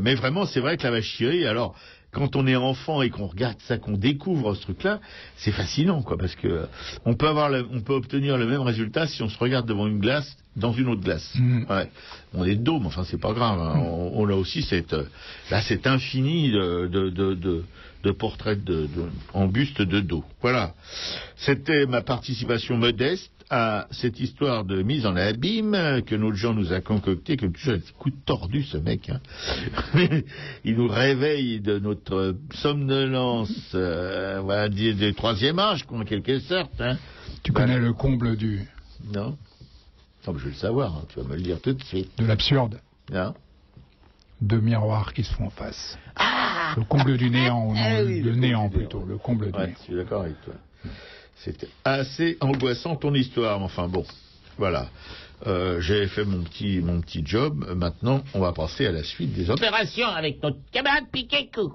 mais vraiment, c'est vrai que la vache qui rit, alors, quand on est enfant et qu'on regarde ça, qu'on découvre ce truc-là, c'est fascinant, quoi, parce que on peut obtenir le même résultat si on se regarde devant une glace, dans une autre glace. Ouais. On est de dos, mais enfin c'est pas grave. Hein. On a aussi cet infini de portraits en buste de dos. Voilà. C'était ma participation modeste à cette histoire de mise en abîme que notre Jean nous a concocté, comme toujours un petit coup de tordu ce mec. Hein. Il nous réveille de notre somnolence, voilà, du troisième âge, en quelque sorte. Hein. Tu connais le comble du... Non. Non, je vais le savoir, hein, tu vas me le dire tout de suite. De l'absurde. Non. Deux miroirs qui se font face. Ah, le comble du néant, ou non, le néant plutôt, le comble du néant. Je suis d'accord avec toi. C'était assez angoissant ton histoire, mais enfin bon, voilà. J'ai fait mon petit job. Maintenant, on va passer à la suite des opérations avec notre camarade Piquet-Cou.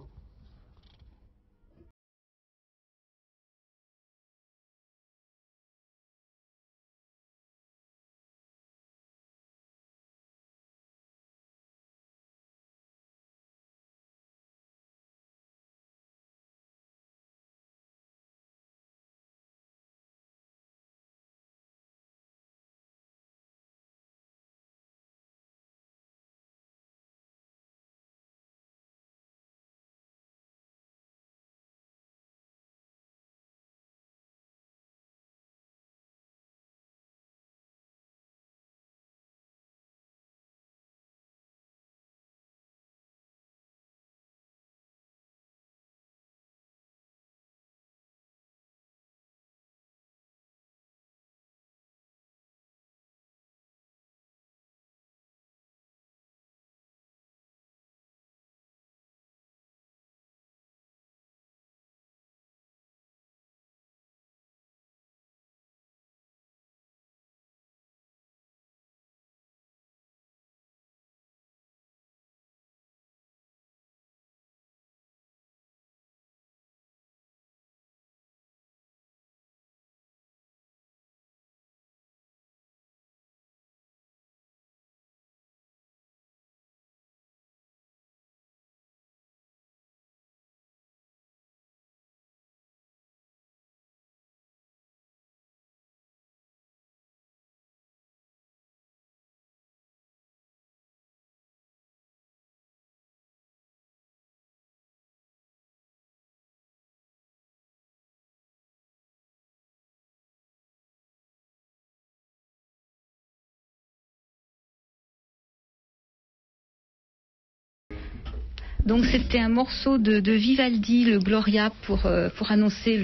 Donc c'était un morceau de Vivaldi, le Gloria, pour annoncer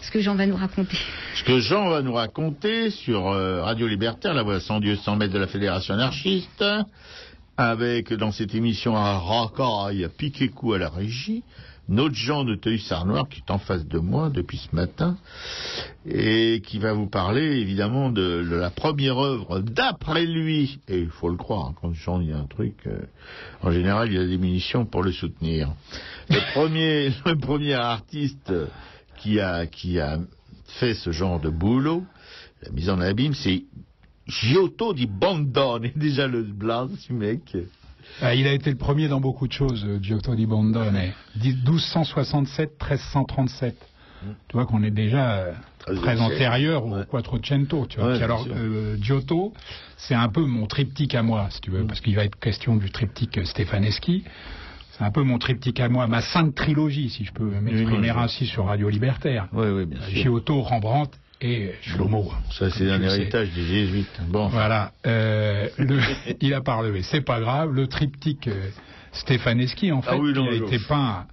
ce que Jean va nous raconter. Ce que Jean va nous raconter sur Radio Libertaire, la voix sans Dieu, 100 mètres de la Fédération anarchiste, avec dans cette émission un racaille Piquet-Cou à la régie, notre Jean de Teuil-Sarnoir qui est en face de moi depuis ce matin et qui va vous parler évidemment de la première œuvre d'après lui, et il faut le croire, quand Jean dit un truc, en général il y a des munitions pour le soutenir. Le premier artiste qui a fait ce genre de boulot, la mise en abîme, c'est Giotto di Bondone, et déjà le blaze du mec. Il a été le premier dans beaucoup de choses, Giotto di Bondone. 1267-1337. Tu vois qu'on est déjà très antérieur au Quattrocento. Tu vois. Ouais, alors, Giotto, c'est un peu mon triptyque à moi, si tu veux, parce qu'il va être question du triptyque Stefaneschi. C'est un peu mon triptyque à moi, ma sainte trilogie, si je peux m'exprimer ainsi sur Radio Libertaire. Oui, bien sûr. Giotto, Rembrandt et Shlomo. Ça, c'est un héritage des jésuites. Bon. Voilà. Il a parlé, c'est pas grave. Le triptyque Stefaneschi, en fait, qui a été peint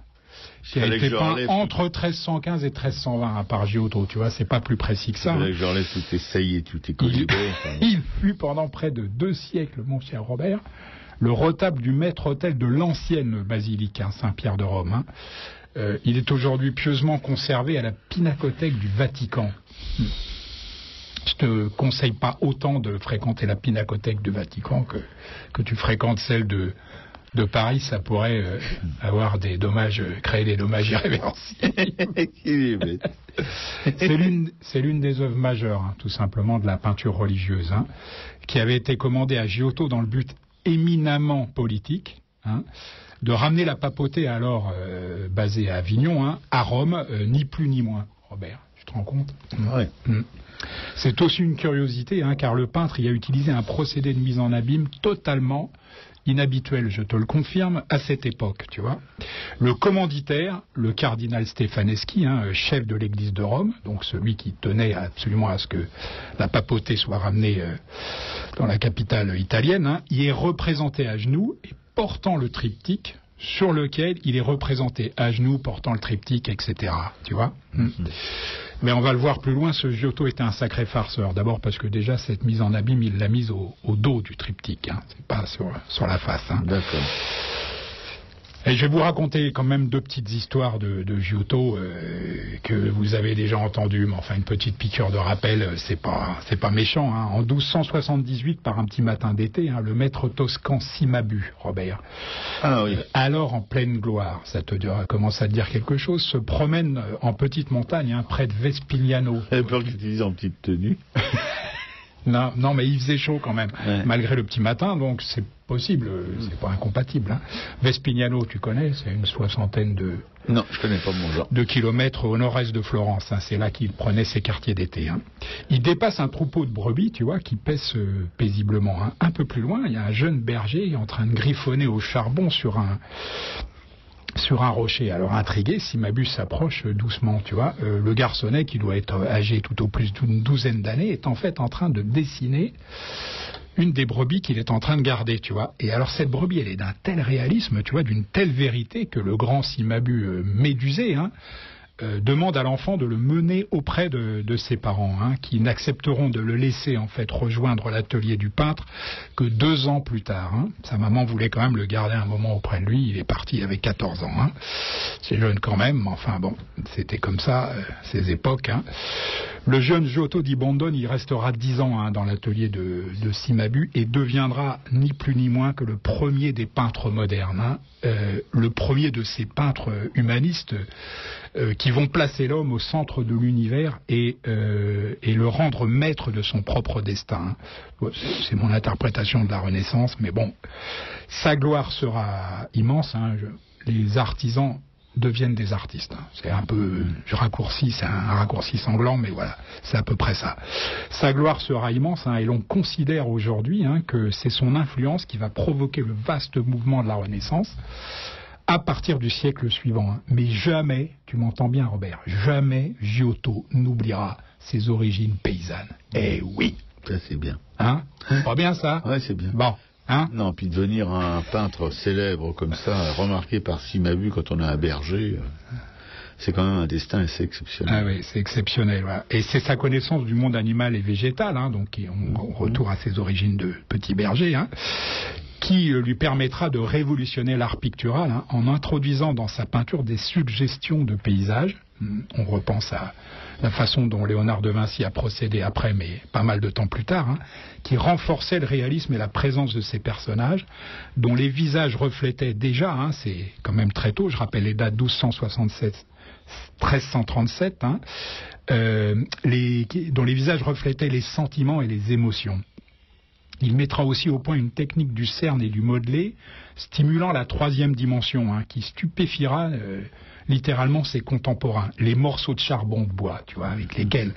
entre 1315 et 1320 par Giotto. Tu vois, c'est pas plus précis que ça. Il fallait que j'enlève toutes tes saillies et tous tes colibés. Il fut pendant près de 2 siècles, mon cher Robert, le retable du maître-autel de l'ancienne basilique Saint-Pierre de Rome. Il est aujourd'hui pieusement conservé à la Pinacothèque du Vatican. Je te conseille pas autant de fréquenter la Pinacothèque du Vatican que tu fréquentes celle de Paris. Ça pourrait créer des dommages irréversibles. C'est l'une des œuvres majeures, tout simplement, de la peinture religieuse, qui avait été commandée à Giotto dans le but éminemment politique, de ramener la papauté alors basée à Avignon, à Rome, ni plus ni moins, Robert. Tu te rends compte ? Ouais. C'est aussi une curiosité, car le peintre y a utilisé un procédé de mise en abîme totalement inhabituel, je te le confirme, à cette époque, tu vois. Le commanditaire, le cardinal Stefaneschi, chef de l'église de Rome, donc celui qui tenait absolument à ce que la papauté soit ramenée dans la capitale italienne, y est représenté à genoux et portant le triptyque sur lequel il est représenté à genoux, portant le triptyque, etc. Tu vois ? Mais on va le voir plus loin, ce Giotto était un sacré farceur. D'abord parce que déjà, cette mise en abîme, il l'a mise au dos du triptyque. C'est pas sur la face. D'accord. Et je vais vous raconter quand même deux petites histoires de Giotto que vous avez déjà entendues, mais enfin une petite piqûre de rappel, c'est pas méchant. Hein. En 1278, par un petit matin d'été, hein, le maître toscan Cimabue, Robert, alors en pleine gloire, ça commence à te dire quelque chose, se promène en petite montagne, hein, près de Vespignano. J'avais peur que tu dises en petite tenue. Non, mais il faisait chaud quand même, malgré le petit matin, donc c'est possible, c'est pas incompatible. Hein. Vespignano, tu connais, c'est une soixantaine Non, je connais pas mon genre. de kilomètres au nord-est de Florence. Hein. C'est là qu'il prenait ses quartiers d'été. Hein. Il dépasse un troupeau de brebis, tu vois, qui paisse paisiblement. Hein. Un peu plus loin, il y a un jeune berger en train de griffonner au charbon sur un rocher. Alors intrigué, Cimabue s'approche doucement, tu vois. Le garçonnet, qui doit être âgé tout au plus d'une douzaine d'années, est en fait en train de dessiner une des brebis qu'il est en train de garder, tu vois. Et alors cette brebis, elle est d'un tel réalisme, tu vois, d'une telle vérité que le grand Cimabue, médusé, hein, demande à l'enfant de le mener auprès de ses parents, hein, qui n'accepteront de le laisser en fait rejoindre l'atelier du peintre que 2 ans plus tard. Hein. Sa maman voulait quand même le garder un moment auprès de lui. Il est parti, il avait 14 ans. Hein. C'est jeune quand même, mais enfin bon, c'était comme ça, ces époques. Hein. Le jeune Giotto di Bondone, il restera 10 ans hein, dans l'atelier de Cimabue et deviendra ni plus ni moins que le premier des peintres modernes, hein, le premier de ces peintres humanistes qui vont placer l'homme au centre de l'univers et le rendre maître de son propre destin. Hein. C'est mon interprétation de la Renaissance, mais bon, sa gloire sera immense. Hein. Les artisans deviennent des artistes. Hein. C'est un peu, je raccourcis, c'est un raccourci sanglant, mais voilà, c'est à peu près ça. Sa gloire sera immense, hein, et l'on considère aujourd'hui hein, que c'est son influence qui va provoquer le vaste mouvement de la Renaissance à partir du siècle suivant. Hein. Mais jamais, tu m'entends bien Robert, jamais Giotto n'oubliera ses origines paysannes. Eh oui. Ça c'est bien. Hein? Pas bien ça? Ouais, c'est bien. Bon. Hein? Non, puis devenir un peintre célèbre comme ça, remarqué par Cimabue quand on a un berger, c'est quand même un destin assez exceptionnel. Ah oui, c'est exceptionnel. Voilà. Et c'est sa connaissance du monde animal et végétal, hein, donc on retourne à ses origines de petit berger, hein, qui lui permettra de révolutionner l'art pictural hein, en introduisant dans sa peinture des suggestions de paysages. On repense à la façon dont Léonard de Vinci a procédé après, mais pas mal de temps plus tard, hein, qui renforçait le réalisme et la présence de ces personnages, dont les visages reflétaient déjà, hein, c'est quand même très tôt, je rappelle les dates 1267, 1337, hein, dont les visages reflétaient les sentiments et les émotions. Il mettra aussi au point une technique du cerne et du modelé, stimulant la 3e dimension, hein, qui stupéfiera littéralement ses contemporains. Les morceaux de charbon de bois, tu vois, avec lesquels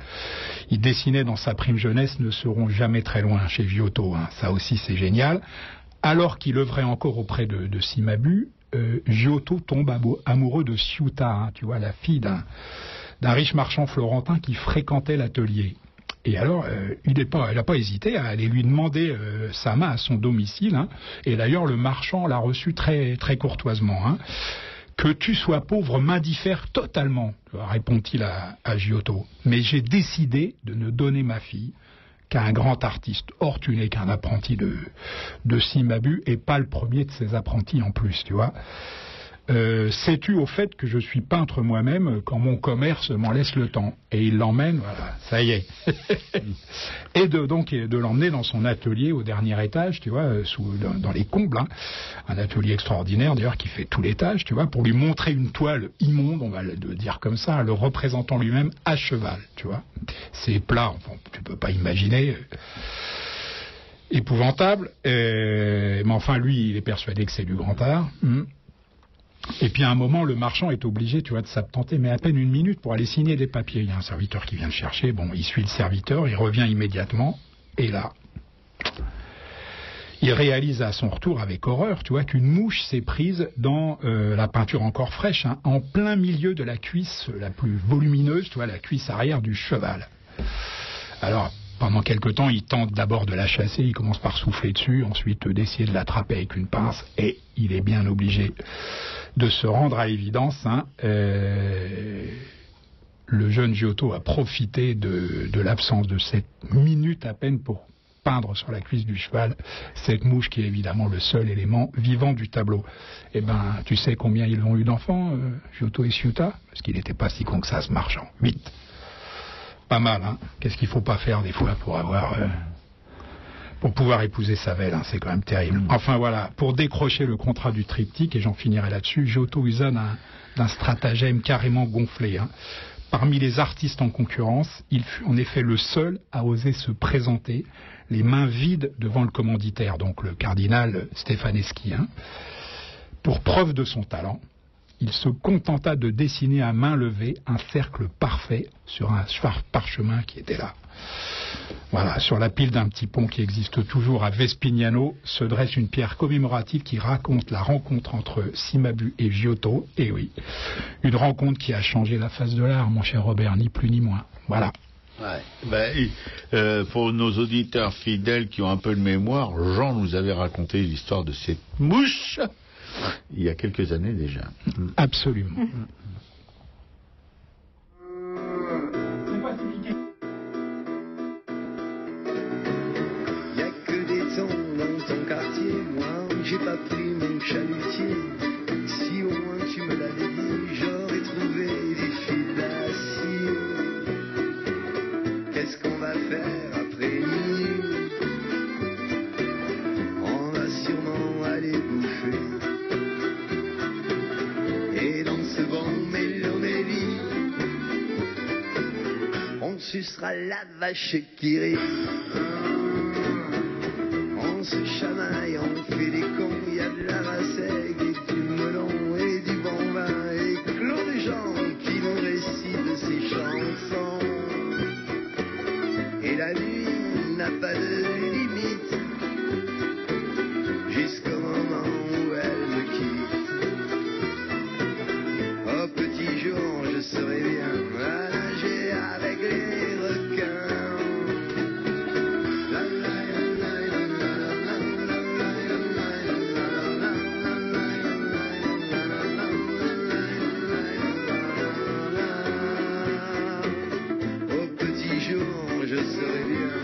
il dessinait dans sa prime jeunesse, ne seront jamais très loin chez Giotto. Hein. Ça aussi, c'est génial. Alors qu'il œuvrait encore auprès de Cimabue, Giotto tombe amoureux de Ciuta, hein, tu vois, la fille d'un riche marchand florentin qui fréquentait l'atelier. Et alors, elle n'a pas hésité à aller lui demander sa main à son domicile. Hein. Et d'ailleurs, le marchand l'a reçu très, très courtoisement. Hein. Que tu sois pauvre m'indiffère totalement, répond-il à Giotto. Mais j'ai décidé de ne donner ma fille qu'à un grand artiste. Or, tu n'es qu'un apprenti de Cimabue et pas le premier de ses apprentis en plus, tu vois. Sais-tu au fait que je suis peintre moi-même quand mon commerce m'en laisse le temps? Et il l'emmène, voilà, ça y est. Et de l'emmener dans son atelier au dernier étage, tu vois, dans les combles, hein. Un atelier extraordinaire d'ailleurs qui fait tout l'étage, tu vois, pour lui montrer une toile immonde, on va le dire comme ça, le représentant lui-même à cheval, tu vois. C'est plat, enfin, tu peux pas imaginer. Épouvantable, mais enfin lui, il est persuadé que c'est du grand art. Et puis à un moment, le marchand est obligé, tu vois, de s'absenter, mais à peine 1 minute pour aller signer des papiers. Il y a un serviteur qui vient le chercher, bon, il suit le serviteur, il revient immédiatement, et là, il réalise à son retour avec horreur, tu vois, qu'une mouche s'est prise dans la peinture encore fraîche, hein, en plein milieu de la cuisse la plus volumineuse, tu vois, la cuisse arrière du cheval. Alors, pendant quelque temps, il tente d'abord de la chasser, il commence par souffler dessus, ensuite d'essayer de l'attraper avec une pince, et il est bien obligé de se rendre à l'évidence. Hein, le jeune Giotto a profité de l'absence de cette minute à peine pour peindre sur la cuisse du cheval cette mouche qui est évidemment le seul élément vivant du tableau. Eh ben, tu sais combien ils ont eu d'enfants, Giotto et Ciotta? Parce qu'il n'était pas si con que ça, ce marchand. 8. Pas mal, hein. Qu'est-ce qu'il faut pas faire des fois pour pouvoir épouser Savelle, hein, c'est quand même terrible. Enfin voilà, pour décrocher le contrat du triptyque, et j'en finirai là-dessus, Giotto usa d'un stratagème carrément gonflé, hein. Parmi les artistes en concurrence, il fut en effet le seul à oser se présenter les mains vides devant le commanditaire, donc le cardinal Stefaneschi, hein. Pour preuve de son talent, il se contenta de dessiner à main levée un cercle parfait sur un parchemin qui était là. Voilà, sur la pile d'un petit pont qui existe toujours à Vespignano se dresse une pierre commémorative qui raconte la rencontre entre Cimabue et Giotto. Et oui, une rencontre qui a changé la face de l'art, mon cher Robert, ni plus ni moins. Voilà. Ouais. Pour nos auditeurs fidèles qui ont un peu de mémoire, Jean nous avait raconté l'histoire de cette mouche il y a quelques années déjà. Absolument. J'ai pas pris mon chalutier. Si au moins tu me l'avais dit, j'aurais trouvé des fils d'acier. Qu'est-ce qu'on va faire après nuit? On va sûrement aller bouffer. Et dans ce bon mélomélie, on sucera la vache qui rit. On se chamaille, on fait des cons, il y a de la rassaigue et du melon et du bon vin et Claude des gens qui nous récitent ces chansons. Et la nuit n'a pas de limite jusqu'au moment où elle me quitte. Au petit jour, je serai bien à nager avec les requins. Je serai bien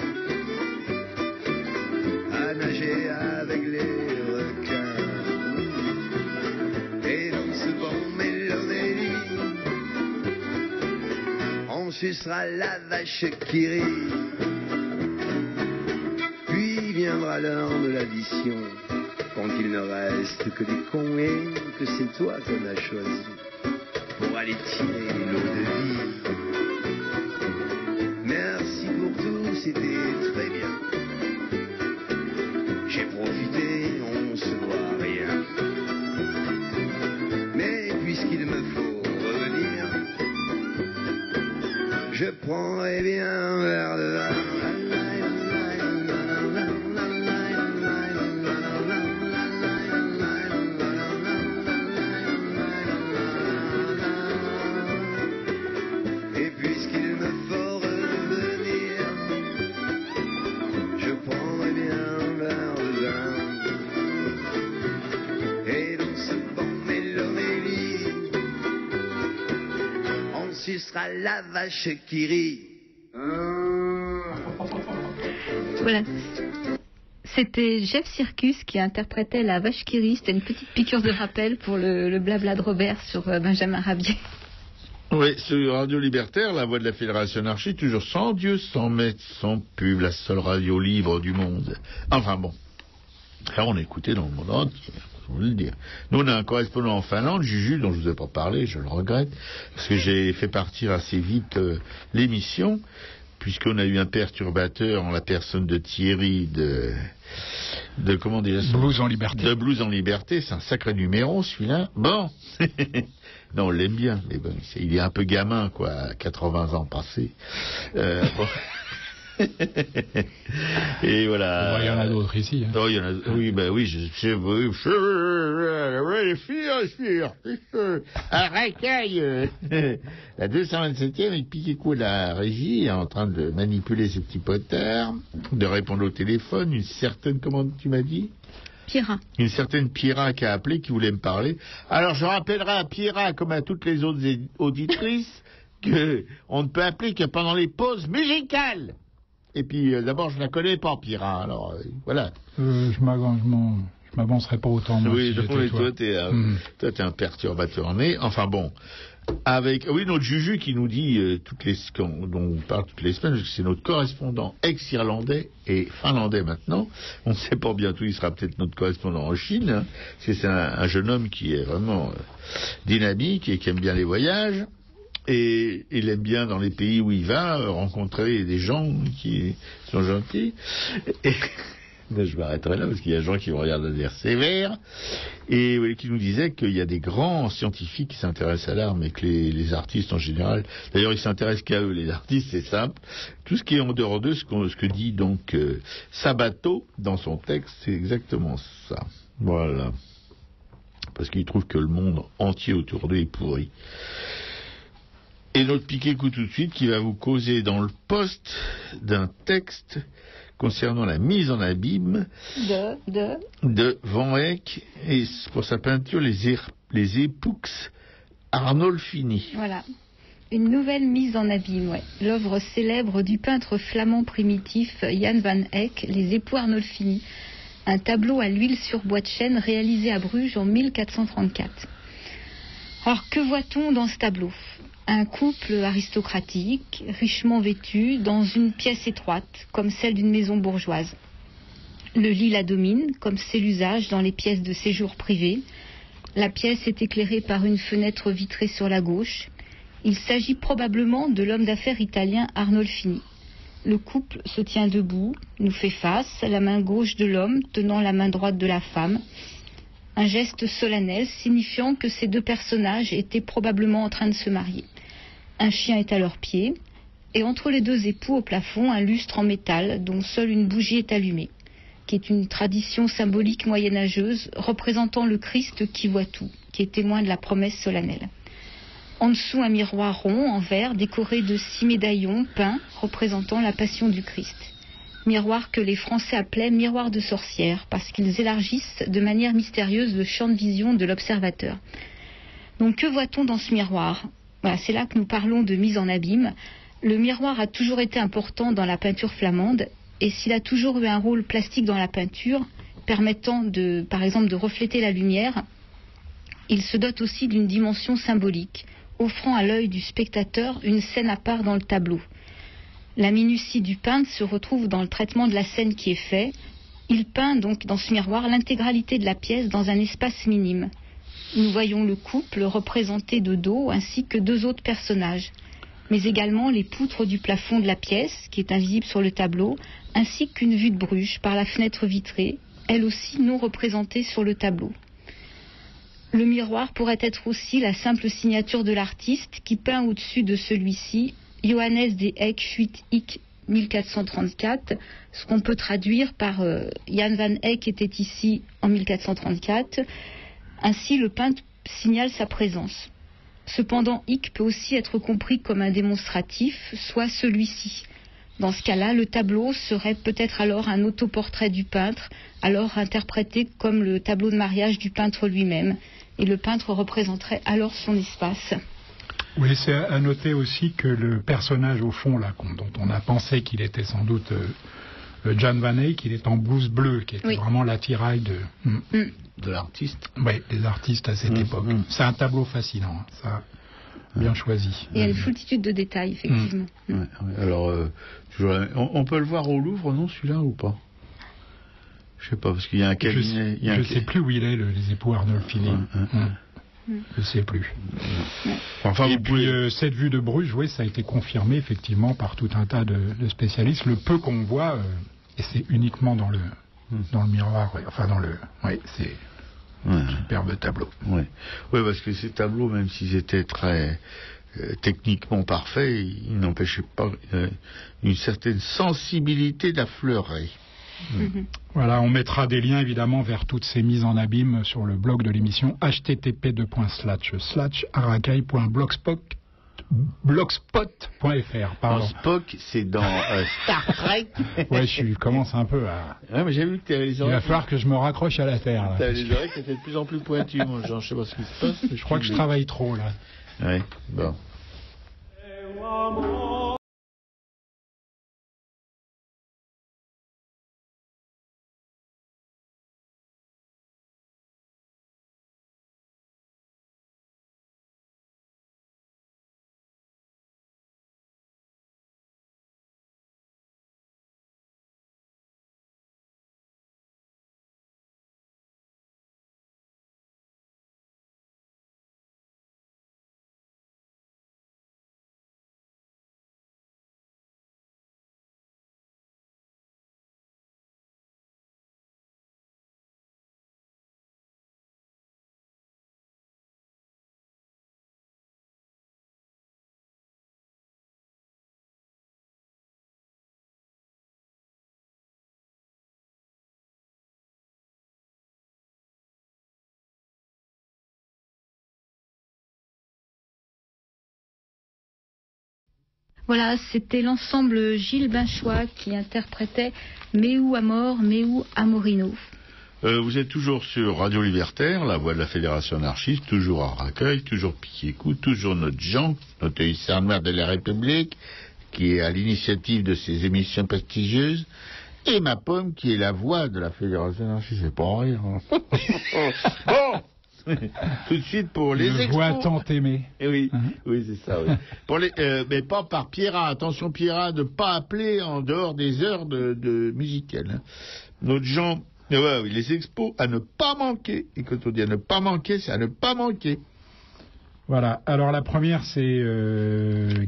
à nager avec les requins. Et dans ce bon mélomélie, on sucera la vache qui rit. Puis viendra l'heure de l'addition, quand il ne reste que des cons et que c'est toi qu'on a choisi pour aller tirer l'eau de vie. Merci pour tout, c'était très bien. J'ai profité, on se voit rien. Mais puisqu'il me faut revenir, je prendrai bien un verre de vin. Et puisqu'il me faut sucera la vache qui rit. Voilà. C'était Jeff Circus qui interprétait la vache qui rit. C'était une petite piqûre de rappel pour le blabla de Robert sur Benjamin Rabier. Oui, sur Radio Libertaire, la voix de la Fédération Anarchie, toujours sans Dieu, sans maître, sans pub, la seule radio libre du monde. Enfin bon, là on écoutait dans le monde entier. Je vous le dire. Nous, on a un correspondant en Finlande, Juju, dont je ne vous ai pas parlé, je le regrette, parce que j'ai fait partir assez vite l'émission, puisqu'on a eu un perturbateur en la personne de Thierry de comment dire ça ? Blues en Liberté. De Blues en Liberté, c'est un sacré numéro celui-là. Bon, non, on l'aime bien, mais bon, il est un peu gamin, quoi, à 80 ans passés. Bon. Et voilà. Il y en a d'autres ici. Hein. Oh, il y en a, oui, ben oui, je racaille. La 227e, il piquait quoi, la régie, est en train de manipuler ses petits potards, de répondre au téléphone, une certaine, comment tu m'as dit? Pierra. Une certaine Pierra qui a appelé, qui voulait me parler. Alors, je rappellerai à Pierra, comme à toutes les autres auditrices, que on ne peut appeler que pendant les pauses musicales. Et puis, d'abord, je la connais pas, Pira. Alors, voilà. Je m'avancerai pas autant. Moi, Oui, si donc, j'étais toi, t'es un perturbateur né. Enfin bon. Oui, notre Juju qui nous dit dont on parle toutes les semaines, c'est notre correspondant ex-irlandais et finlandais maintenant. On ne sait pas bientôt, il sera peut-être notre correspondant en Chine. Hein, parce que c'est un jeune homme qui est vraiment dynamique et qui aime bien les voyages. Et il aime bien dans les pays où il va rencontrer des gens qui sont gentils. Et je m'arrêterai là parce qu'il y a des gens qui me regardent de l'air sévère et qui nous disaient qu'il y a des grands scientifiques qui s'intéressent à l'art mais que les artistes en général, d'ailleurs ils s'intéressent qu'à eux, les artistes, c'est simple, tout ce qui est en dehors d'eux, ce que dit donc Sabato dans son texte, c'est exactement ça. Voilà, parce qu'il trouve que le monde entier autour d'eux est pourri. Et notre piqué coup tout de suite qui va vous causer dans le poste d'un texte concernant la mise en abîme de Van Eyck et pour sa peinture les Époux Arnolfini. Voilà, une nouvelle mise en abîme, ouais. L'œuvre célèbre du peintre flamand primitif Jan Van Eyck, les Époux Arnolfini, un tableau à l'huile sur bois de chêne réalisé à Bruges en 1434. Alors que voit-on dans ce tableau ? Un couple aristocratique, richement vêtu, dans une pièce étroite, comme celle d'une maison bourgeoise. Le lit la domine, comme c'est l'usage dans les pièces de séjour privées. La pièce est éclairée par une fenêtre vitrée sur la gauche. Il s'agit probablement de l'homme d'affaires italien Arnolfini. Le couple se tient debout, nous fait face, la main gauche de l'homme tenant la main droite de la femme. Un geste solennel signifiant que ces deux personnages étaient probablement en train de se marier. Un chien est à leurs pieds, et entre les deux époux au plafond, un lustre en métal dont seule une bougie est allumée, qui est une tradition symbolique moyenâgeuse représentant le Christ qui voit tout, qui est témoin de la promesse solennelle. En dessous, un miroir rond en verre décoré de 6 médaillons peints représentant la passion du Christ. Miroir que les Français appelaient miroir de sorcière, parce qu'ils élargissent de manière mystérieuse le champ de vision de l'observateur. Donc que voit-on dans ce miroir ? Voilà, c'est là que nous parlons de mise en abîme. Le miroir a toujours été important dans la peinture flamande, et s'il a toujours eu un rôle plastique dans la peinture, permettant par exemple de refléter la lumière, il se dote aussi d'une dimension symbolique, offrant à l'œil du spectateur une scène à part dans le tableau. La minutie du peintre se retrouve dans le traitement de la scène qui est fait. Il peint donc dans ce miroir l'intégralité de la pièce dans un espace minime. Nous voyons le couple représenté de dos ainsi que 2 autres personnages, mais également les poutres du plafond de la pièce qui est invisible sur le tableau, ainsi qu'une vue de Bruges par la fenêtre vitrée, elle aussi non représentée sur le tableau. Le miroir pourrait être aussi la simple signature de l'artiste qui peint au-dessus de celui-ci Johannes de Eyck Fuit Eyck 1434, ce qu'on peut traduire par Jan Van Eyck était ici en 1434. Ainsi, le peintre signale sa présence. Cependant, Eyck peut aussi être compris comme un démonstratif, soit celui-ci. Dans ce cas-là, le tableau serait peut-être alors un autoportrait du peintre, alors interprété comme le tableau de mariage du peintre lui-même, et le peintre représenterait alors son espace. Oui, c'est à noter aussi que le personnage au fond, là, dont on a pensé qu'il était sans doute Jan Van Eyck, il est en blouse bleue, qui était vraiment l'attirail de l'artiste. Oui, des artistes à cette époque. C'est un tableau fascinant, hein, ça, bien choisi. Et il y a une foultitude de détails, effectivement. Ouais. Alors, on peut le voir au Louvre, non, celui-là, ou pas ? Je sais pas, parce qu'il y a un cabinet... Je ne sais plus où il est, les époux Arnolfini. Je ne sais plus. Enfin, et puis cette vue de Bruges, oui, ça a été confirmé effectivement par tout un tas de spécialistes. Le peu qu'on voit, et c'est uniquement dans le miroir, c'est un superbe tableau. Oui, parce que ces tableaux, même s'ils étaient très techniquement parfaits, ils n'empêchaient pas une certaine sensibilité d'affleurer. Voilà, on mettra des liens évidemment vers toutes ces mises en abîme sur le blog de l'émission http://aragay.blogspot.fr. Pardon. Spock, c'est dans Star Trek. Ouais, je commence un peu à... Ouais, mais j'ai vu que tu avais les oreilles... Il va falloir que je me raccroche à la terre. Tu avais les oreilles qui étaient de plus en plus pointues, mon genre, je sais pas ce qui se passe. Je crois que je travaille trop, là. Ouais, bon. Voilà, c'était l'ensemble Gilles Binchois qui interprétait Meu Amor, Meu Amorino. Vous êtes toujours sur Radio Libertaire, la voix de la Fédération anarchiste, toujours à Raccueil, toujours Piquet-Coup, toujours notre Jean, notre hussard noir de la République, qui est à l'initiative de ces émissions prestigieuses, et ma pomme qui est la voix de la Fédération anarchiste. C'est pas en rire. Hein. Bon, tout de suite pour les expos. Voix tant aimée. Oui, oui, c'est ça. Oui. Pour les, mais pas par Pierrat. Attention Pierrat, de pas appeler en dehors des heures de musicales. Hein. Notre Jean. Ouais, oui, les expos à ne pas manquer. Et quand on dit à ne pas manquer, c'est à ne pas manquer. Voilà. Alors la première, c'est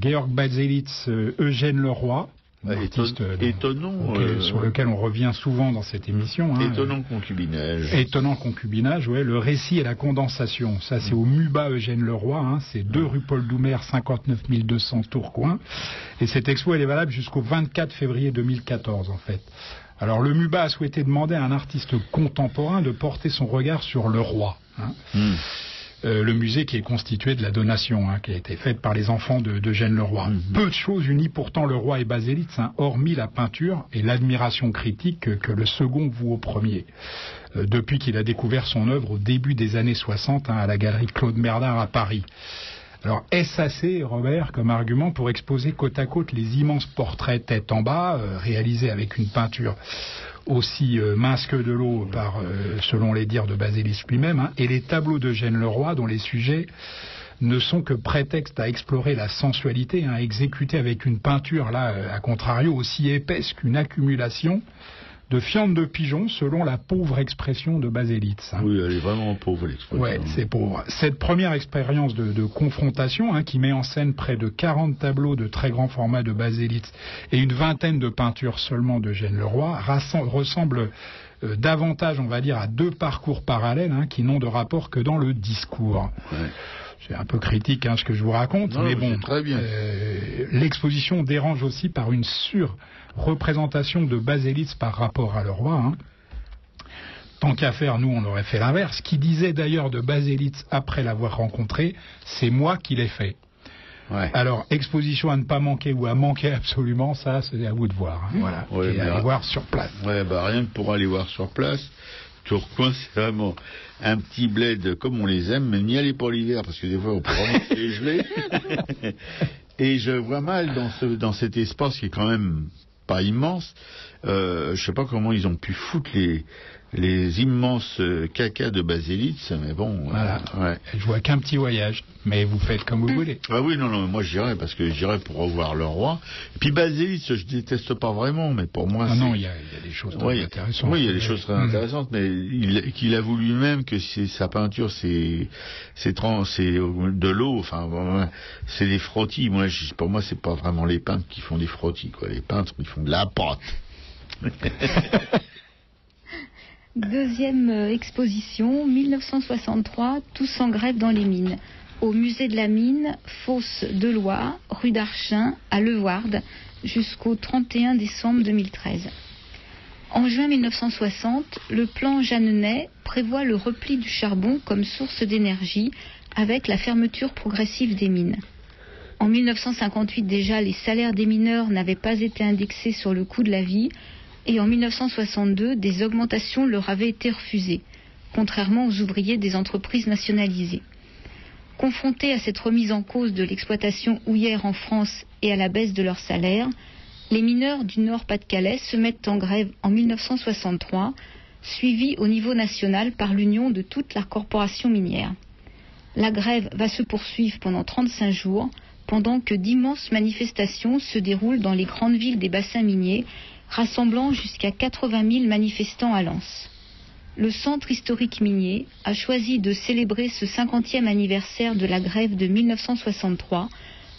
Georg Baselitz, Eugène Leroy, un artiste étonnant, sur lequel on revient souvent dans cette émission. Hein, étonnant concubinage. Étonnant concubinage, ouais. Le récit et la condensation. Ça, c'est au MUBA Eugène Leroy. Hein, c'est 2 rue Paul Doumer, 59 200 Tourcoing. Et cette expo, elle est valable jusqu'au 24 février 2014, en fait. Alors le MUBA a souhaité demander à un artiste contemporain de porter son regard sur le roi. Hein. Le musée qui est constitué de la donation qui a été faite par les enfants d'Eugène Leroy. Peu de choses unissent pourtant Leroy et Baselitz, hormis la peinture et l'admiration critique que le second voue au premier. Depuis qu'il a découvert son œuvre au début des années 60 à la galerie Claude Merdard à Paris. Alors, est-ce assez, Robert, comme argument pour exposer côte à côte les immenses portraits tête en bas, réalisés avec une peinture aussi mince que de l'eau, selon les dires de Baselitz lui-même, et les tableaux d'Eugène Leroy, dont les sujets ne sont que prétexte à explorer la sensualité, exécutée avec une peinture, là, à contrario, aussi épaisse qu'une accumulation de fientes de pigeon, selon la pauvre expression de Baselitz. Oui, elle est vraiment pauvre, l'expression. Ouais, c'est pauvre. Cette première expérience de confrontation, qui met en scène près de 40 tableaux de très grand format de Baselitz et une vingtaine de peintures seulement d'Eugène Leroy, ressemble davantage, on va dire, à 2 parcours parallèles, qui n'ont de rapport que dans le discours. Ouais. C'est un peu critique ce que je vous raconte, non, mais bon, très bien. L'exposition dérange aussi par une surreprésentation de Baselitz par rapport à Leroy. Tant qu'à faire, nous, on aurait fait l'inverse. Qui disait d'ailleurs de Baselitz après l'avoir rencontré, c'est moi qui l'ai fait. Ouais. Alors, exposition à ne pas manquer ou à manquer absolument, ça, c'est à vous de voir. Voilà. Ouais, et aller voir sur place. Ouais, rien que pour aller voir sur place. Tourcoing, c'est vraiment un petit bled comme on les aime, mais n'y allez pas l'hiver parce que des fois on peut vraiment se geler. Et je vois mal dans cet espace qui est quand même pas immense. Je sais pas comment ils ont pu foutre les immenses cacas de Baselitz, mais bon. Voilà. Ouais. Je vois qu'un petit voyage, mais vous faites comme vous voulez. Ah oui, non, moi j'irai parce que j'irai pour revoir le roi. Et puis Baselitz, je déteste pas vraiment, mais pour moi non, il y a des choses très intéressantes. Oui, il y a des choses très intéressantes, mais qu'il avoue lui-même que sa peinture, c'est de l'eau, enfin, c'est des frottis. Pour moi, c'est pas vraiment les peintres qui font des frottis, quoi. Les peintres, ils font de la pâte. Deuxième exposition, 1963, Tous en grève dans les mines. Au musée de la mine, fosse de Loire, rue d'Archin, à Lewarde, jusqu'au 31 décembre 2013. En juin 1960, le plan Jeannenet prévoit le repli du charbon comme source d'énergie avec la fermeture progressive des mines. En 1958 déjà, les salaires des mineurs n'avaient pas été indexés sur le coût de la vie, et en 1962, des augmentations leur avaient été refusées, contrairement aux ouvriers des entreprises nationalisées. Confrontés à cette remise en cause de l'exploitation houillère en France et à la baisse de leurs salaires, les mineurs du Nord-Pas-de-Calais se mettent en grève en 1963, suivis au niveau national par l'union de toute la corporation minière. La grève va se poursuivre pendant 35 jours, pendant que d'immenses manifestations se déroulent dans les grandes villes des bassins miniers, rassemblant jusqu'à 80 000 manifestants à Lens. Le centre historique minier a choisi de célébrer ce 50e anniversaire de la grève de 1963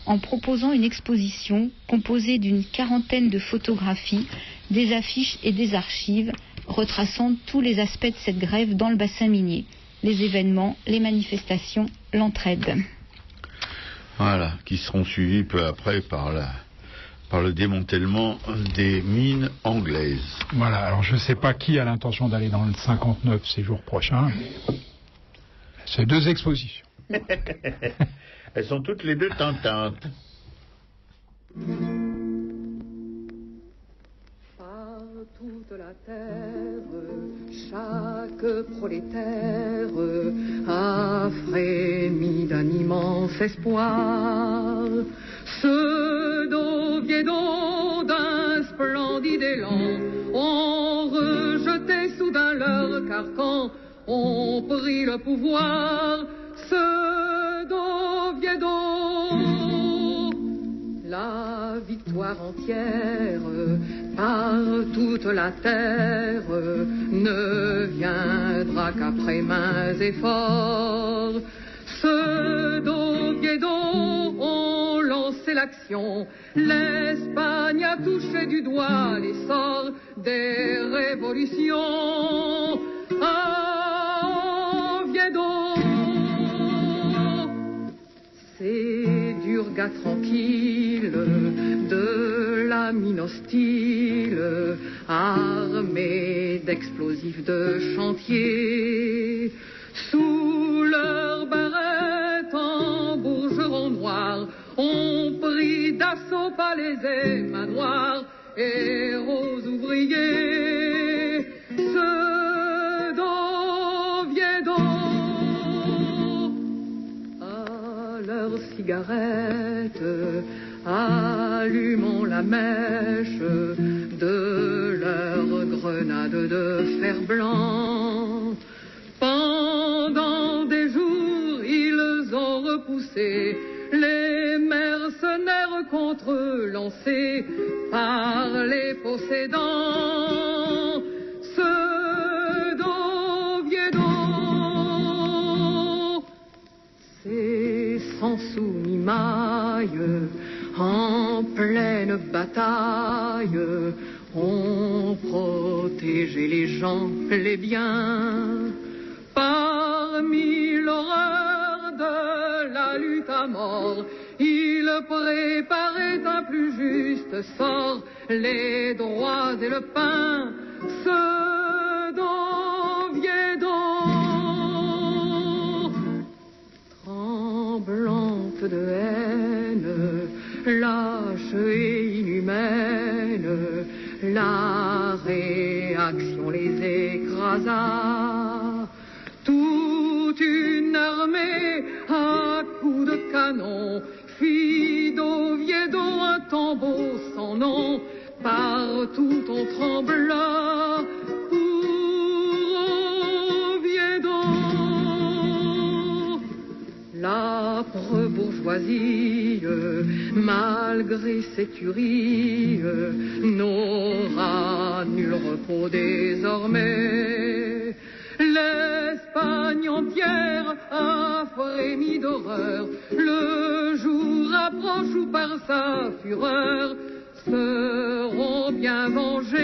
en proposant une exposition composée d'une 40aine de photographies, des affiches et des archives retraçant tous les aspects de cette grève dans le bassin minier, les événements, les manifestations, l'entraide. Voilà, qui seront suivis peu après par le démantèlement des mines anglaises. Voilà, alors je ne sais pas qui a l'intention d'aller dans le 59 ces jours prochains, mais c'est 2 expositions. Elles sont toutes les 2 tentantes. Par toute la terre, chaque prolétaire a frémi d'un immense espoir. Ceux d'Oviedo d'un splendide élan ont rejeté soudain leur carcan, ont pris le pouvoir. Ceux d'Oviedo, la victoire entière par toute la terre ne viendra qu'après maints efforts. Ceux d'Oviedo ont lancé l'action. L'Espagne a touché du doigt l'essor des révolutions. À Oviedo, ces durs gars tranquilles de la mine hostile, armés d'explosifs de chantier, sous leurs barrettes en bourgerons noirs, ont pris d'assaut palais et manoirs, héros ouvriers, ceux d'Oviedo. À leurs cigarettes, allumons la mèche de leurs grenades de fer blanc. Pendant des jours, ils ont repoussé les mercenaires contre eux lancés par les possédants. Ceux d'Oviedo, ces sans sous-mi-mailles en pleine bataille ont protégé les gens, les biens. Parmi l'horreur de la lutte à mort, il préparait un plus juste sort, les droits et le pain, ceux d'Oviedo. Tremblante de haine, lâche et inhumaine, la réaction les écrasa. Toute une armée à coups de canon fit d'Oviedo un tombeau sans nom. Partout on trembla pour Oviedo. L'âpre bourgeoisie, malgré ses tueries, n'aura nul repos désormais. L'Espagne entière a frémi d'horreur. Le jour approche où par sa fureur seront bien vengés.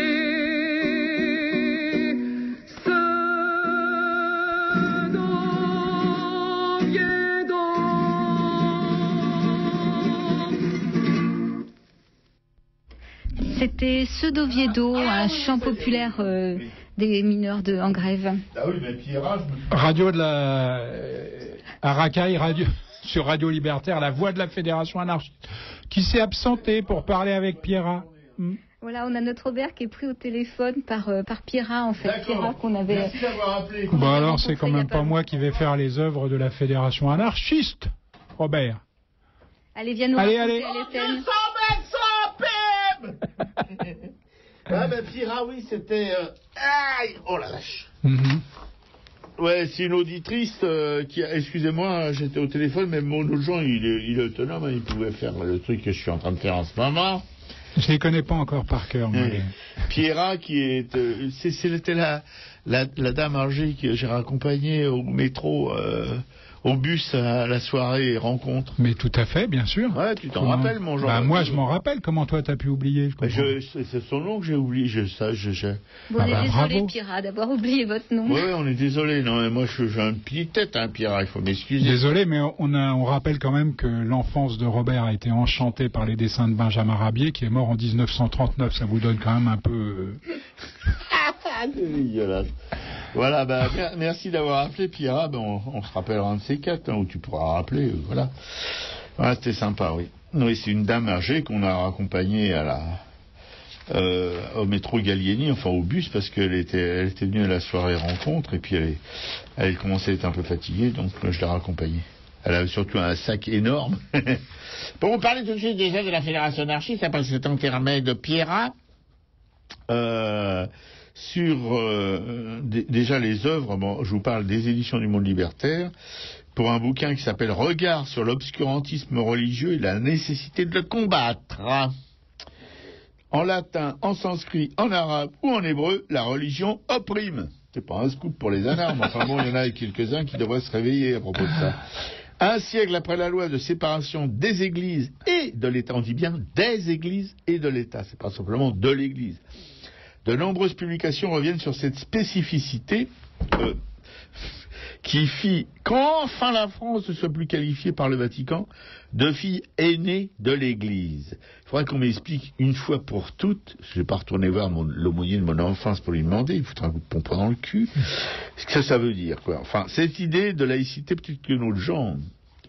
Ceux d'Oviedo. C'était Ceux d'Oviedo, un chant populaire des mineurs en grève. Ah oui, mais Pierrat, Radio de la Aracaille, sur Radio Libertaire, la voix de la Fédération anarchiste, qui s'est absentée pour parler avec Pierrat. Voilà, on a notre Robert qui est pris au téléphone par Pierrat, en fait. D'accord. Pierrat qu'on avait... Merci d'avoir appelé. Bah alors, c'est quand même pas moi qui vais faire les œuvres de la Fédération anarchiste, Robert. Allez, viens nous Allez, raconter allez. à l'Étienne. Ah ben Pierrat, oui, c'était... Aïe, oh la vache. Ouais, c'est une auditrice qui a... Excusez-moi, j'étais au téléphone, mais mon autre Jean, il est autonome, hein, il pouvait faire le truc que je suis en train de faire en ce moment. Je les connais pas encore par cœur. Pierrat, qui est... C'était la dame âgée que j'ai raccompagnée au métro, au bus à la soirée rencontre. Mais tout à fait, bien sûr. Ouais, tu t'en rappelles, mon Jean? Bah, moi, je m'en rappelle. Comment toi, t'as pu oublier? C'est son nom que j'ai oublié. Bon, on est désolé, bravo. Pierrat, d'avoir oublié votre nom. Oui, on est désolé. Non, mais moi, j'ai une petite tête, hein, Pierrat. Il faut m'excuser. Désolé, mais on rappelle quand même que l'enfance de Robert a été enchantée par les dessins de Benjamin Rabier, qui est mort en 1939. Ça vous donne quand même un peu... Dégueulasse. Voilà, bah, merci d'avoir appelé, Pierrat. Ben, on se rappellera un de ces quatre, hein, où tu pourras rappeler. Voilà. Ah, c'était sympa, oui. Oui, c'est une dame âgée qu'on a raccompagnée au métro Gallieni, enfin au bus, parce qu'elle était venue à la soirée rencontre, et puis elle commençait à être un peu fatiguée, donc je l'ai raccompagnée. Elle avait surtout un sac énorme. Pour vous parler tout de suite déjà de la Fédération anarchiste, après cet intermède de Pierrat, déjà les œuvres, bon, je vous parle des éditions du Monde Libertaire, pour un bouquin qui s'appelle « Regard sur l'obscurantisme religieux et la nécessité de le combattre ». En latin, en sanskrit, en arabe ou en hébreu, la religion opprime. C'est pas un scoop pour les anards, mais enfin bon, il y en a quelques-uns qui devraient se réveiller à propos de ça. Un siècle après la loi de séparation des églises et de l'État, on dit bien des églises et de l'État, c'est pas simplement de l'Église. De nombreuses publications reviennent sur cette spécificité qui fit qu'enfin la France ne soit plus qualifiée par le Vatican de fille aînée de l'Église. Il faudrait qu'on m'explique une fois pour toutes, je ne vais pas retourner voir l'aumônier de mon enfance pour lui demander, il foutra un coup de pompon dans le cul, ce que ça veut dire, quoi. Enfin, cette idée de laïcité, peut-être que notre gens,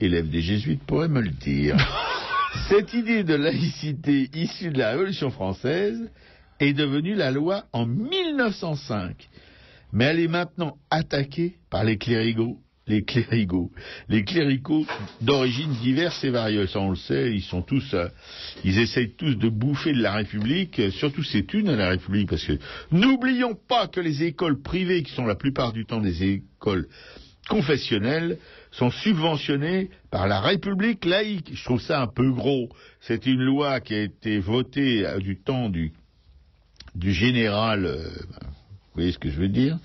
élèves des jésuites, pourraient me le dire. Cette idée de laïcité issue de la Révolution française est devenue la loi en 1905. Mais elle est maintenant attaquée par les cléricaux d'origines diverses et variées. Ça, on le sait, ils essayent tous de bouffer de la République, surtout ces thunes à la République, parce que n'oublions pas que les écoles privées, qui sont la plupart du temps des écoles confessionnelles, sont subventionnées par la République laïque. Je trouve ça un peu gros. C'est une loi qui a été votée du temps du général... vous voyez ce que je veux dire?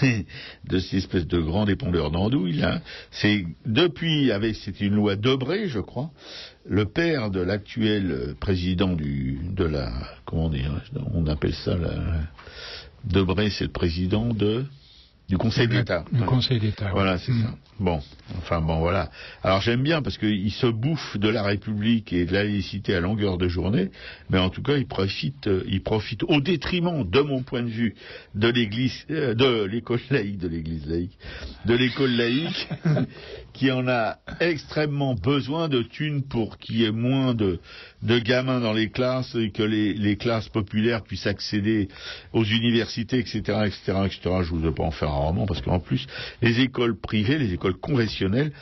De cette espèce de grand épondeur d'andouille, là. C'était une loi Debré, je crois, le père de l'actuel président comment dire, on appelle ça, Debré, c'est le président du Conseil d'État. Du Conseil d'État. Voilà, c'est ça. Bon, voilà. Alors j'aime bien parce qu'il se bouffe de la République et de la laïcité à longueur de journée, mais en tout cas il profite au détriment, de mon point de vue, de l'école laïque, qui en a extrêmement besoin de thunes pour qu'il y ait moins de gamins dans les classes et que les classes populaires puissent accéder aux universités, etc., etc., etc. Je ne voudrais pas en faire un roman parce qu'en plus, les écoles privées, les écoles conventionnelles,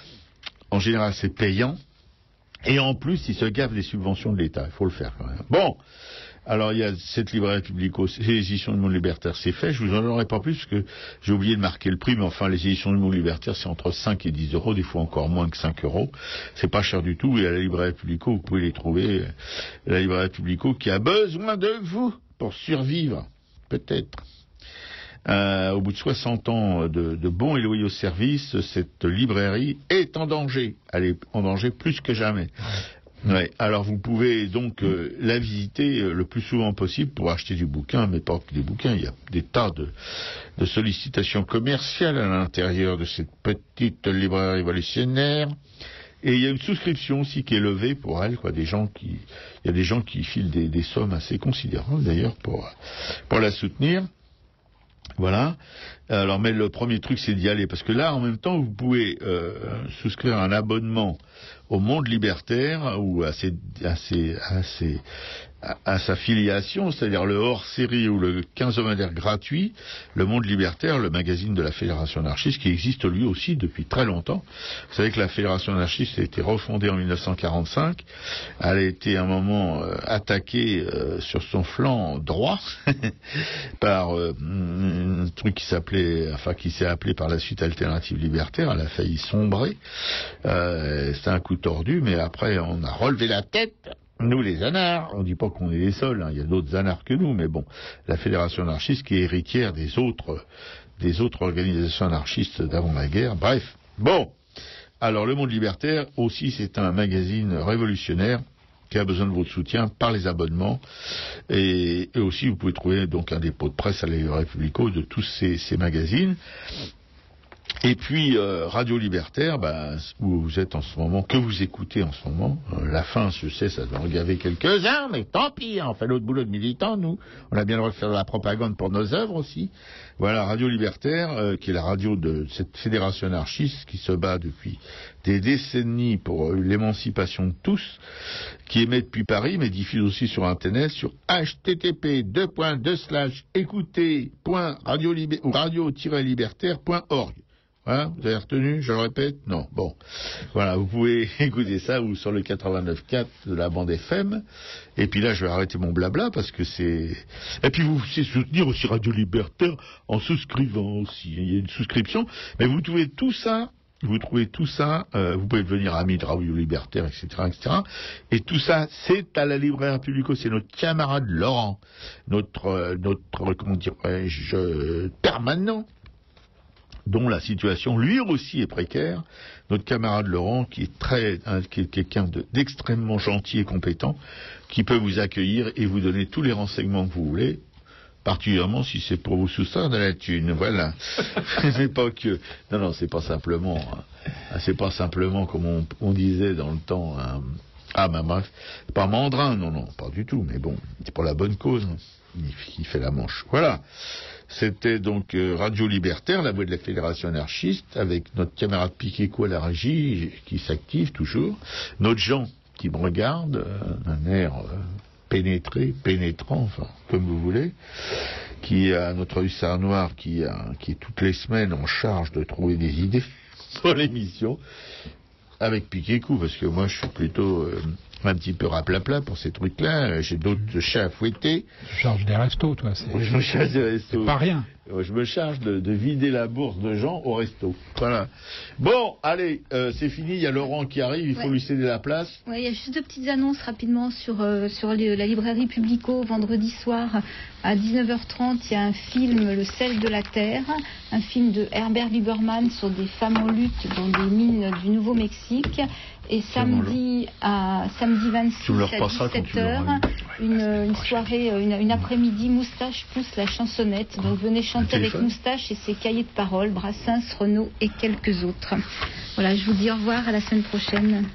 en général, c'est payant. Et en plus, ils se gavent des subventions de l'État. Il faut le faire quand même. Bon. Alors, il y a cette librairie Publico, les éditions du Monde Libertaire, c'est fait. Je vous en donnerai pas plus parce que j'ai oublié de marquer le prix, mais enfin, les éditions du Monde Libertaire, c'est entre 5 et 10 euros, des fois encore moins que 5 euros. C'est pas cher du tout. Et à la librairie Publico, vous pouvez les trouver. La librairie Publico qui a besoin de vous pour survivre. Peut-être. Au bout de 60 ans de bons et loyaux services, cette librairie est en danger. Elle est en danger plus que jamais. Ouais. Alors vous pouvez donc la visiter le plus souvent possible pour acheter du bouquin, mais pas que des bouquins. Il y a des tas de sollicitations commerciales à l'intérieur de cette petite librairie révolutionnaire. Et il y a une souscription aussi qui est levée pour elle, quoi. Il y a des gens qui filent des sommes assez considérables d'ailleurs pour la soutenir. Voilà. Alors, mais le premier truc, c'est d'y aller, parce que là, en même temps, vous pouvez souscrire un abonnement au Monde Libertaire ou à sa filiation, c'est-à-dire le hors-série ou le 15 hebdomadaire gratuit, le Monde Libertaire, le magazine de la Fédération anarchiste, qui existe lui aussi depuis très longtemps. Vous savez que la Fédération anarchiste a été refondée en 1945. Elle a été à un moment attaquée sur son flanc droit par un truc qui s'est appelé par la suite Alternative Libertaire. Elle a failli sombrer. C'était un coup tordu, mais après on a relevé la tête. Nous, les anards, on ne dit pas qu'on est les seuls, hein, il y a d'autres anards que nous, mais bon, la Fédération anarchiste qui est héritière des autres organisations anarchistes d'avant la guerre, bref. Bon, alors le Monde Libertaire aussi, c'est un magazine révolutionnaire qui a besoin de votre soutien par les abonnements, et aussi vous pouvez trouver donc un dépôt de presse à la Librairie Publico de tous ces magazines. Et puis Radio Libertaire, où vous êtes en ce moment, que vous écoutez en ce moment. La fin, je sais, ça doit en gaver quelques-uns, mais tant pis, on fait notre boulot de militants, nous. On a bien le droit de faire de la propagande pour nos œuvres aussi. Voilà, Radio Libertaire, qui est la radio de cette fédération anarchiste qui se bat depuis des décennies pour l'émancipation de tous, qui émet depuis Paris, mais diffuse aussi sur Internet, sur http://écouter.radio-libertaire.org. Voilà, vous avez retenu, je le répète? Non. Bon. Voilà, vous pouvez écouter ça ou sur le 89.4 de la bande FM. Et puis là, je vais arrêter mon blabla parce que c'est... Et puis vous pouvez soutenir aussi Radio Libertaire en souscrivant aussi. Il y a une souscription. Mais vous trouvez tout ça, vous pouvez devenir ami de Radio Libertaire, etc., etc. Et tout ça, c'est à la librairie Publico. C'est notre camarade Laurent, notre comment dirais-je, permanent, dont la situation, lui aussi, est précaire. Notre camarade Laurent, qui est quelqu'un d'extrêmement gentil et compétent, qui peut vous accueillir et vous donner tous les renseignements que vous voulez, particulièrement si c'est pour vous soustraire de la thune. Voilà. Mais pas que... Non, c'est pas simplement comme on disait dans le temps... bref, pas mandrin, non, pas du tout, mais bon, c'est pour la bonne cause, hein. Il fait la manche. Voilà. C'était donc Radio Libertaire, la voix de la Fédération anarchiste, avec notre camarade Piqueco à la régie, qui s'active toujours, notre Jean qui me regarde, un air pénétrant, enfin, comme vous voulez, qui a notre hussard noir qui est toutes les semaines en charge de trouver des idées pour l'émission, avec Piqueco, parce que moi je suis plutôt un petit peu raplapla pour ces trucs-là. J'ai d'autres chats à fouetter. Tu charges des restos, toi. Je me charge des restos. C'est pas rien. Je me charge de vider la bourse de gens au resto. Voilà. Bon, allez, c'est fini. Il y a Laurent qui arrive. Il faut lui céder la place. Ouais, il y a juste deux petites annonces rapidement sur la librairie Publico. Vendredi soir à 19h30, il y a un film, Le sel de la terre, un film de Herbert Lieberman sur des femmes en lutte dans des mines du Nouveau-Mexique. Et samedi 26 à 17h, une soirée, une après-midi Moustache plus la chansonnette. Donc venez chanter avec Moustache et ses cahiers de paroles, Brassens, Renaud et quelques autres. Voilà, je vous dis au revoir, à la semaine prochaine.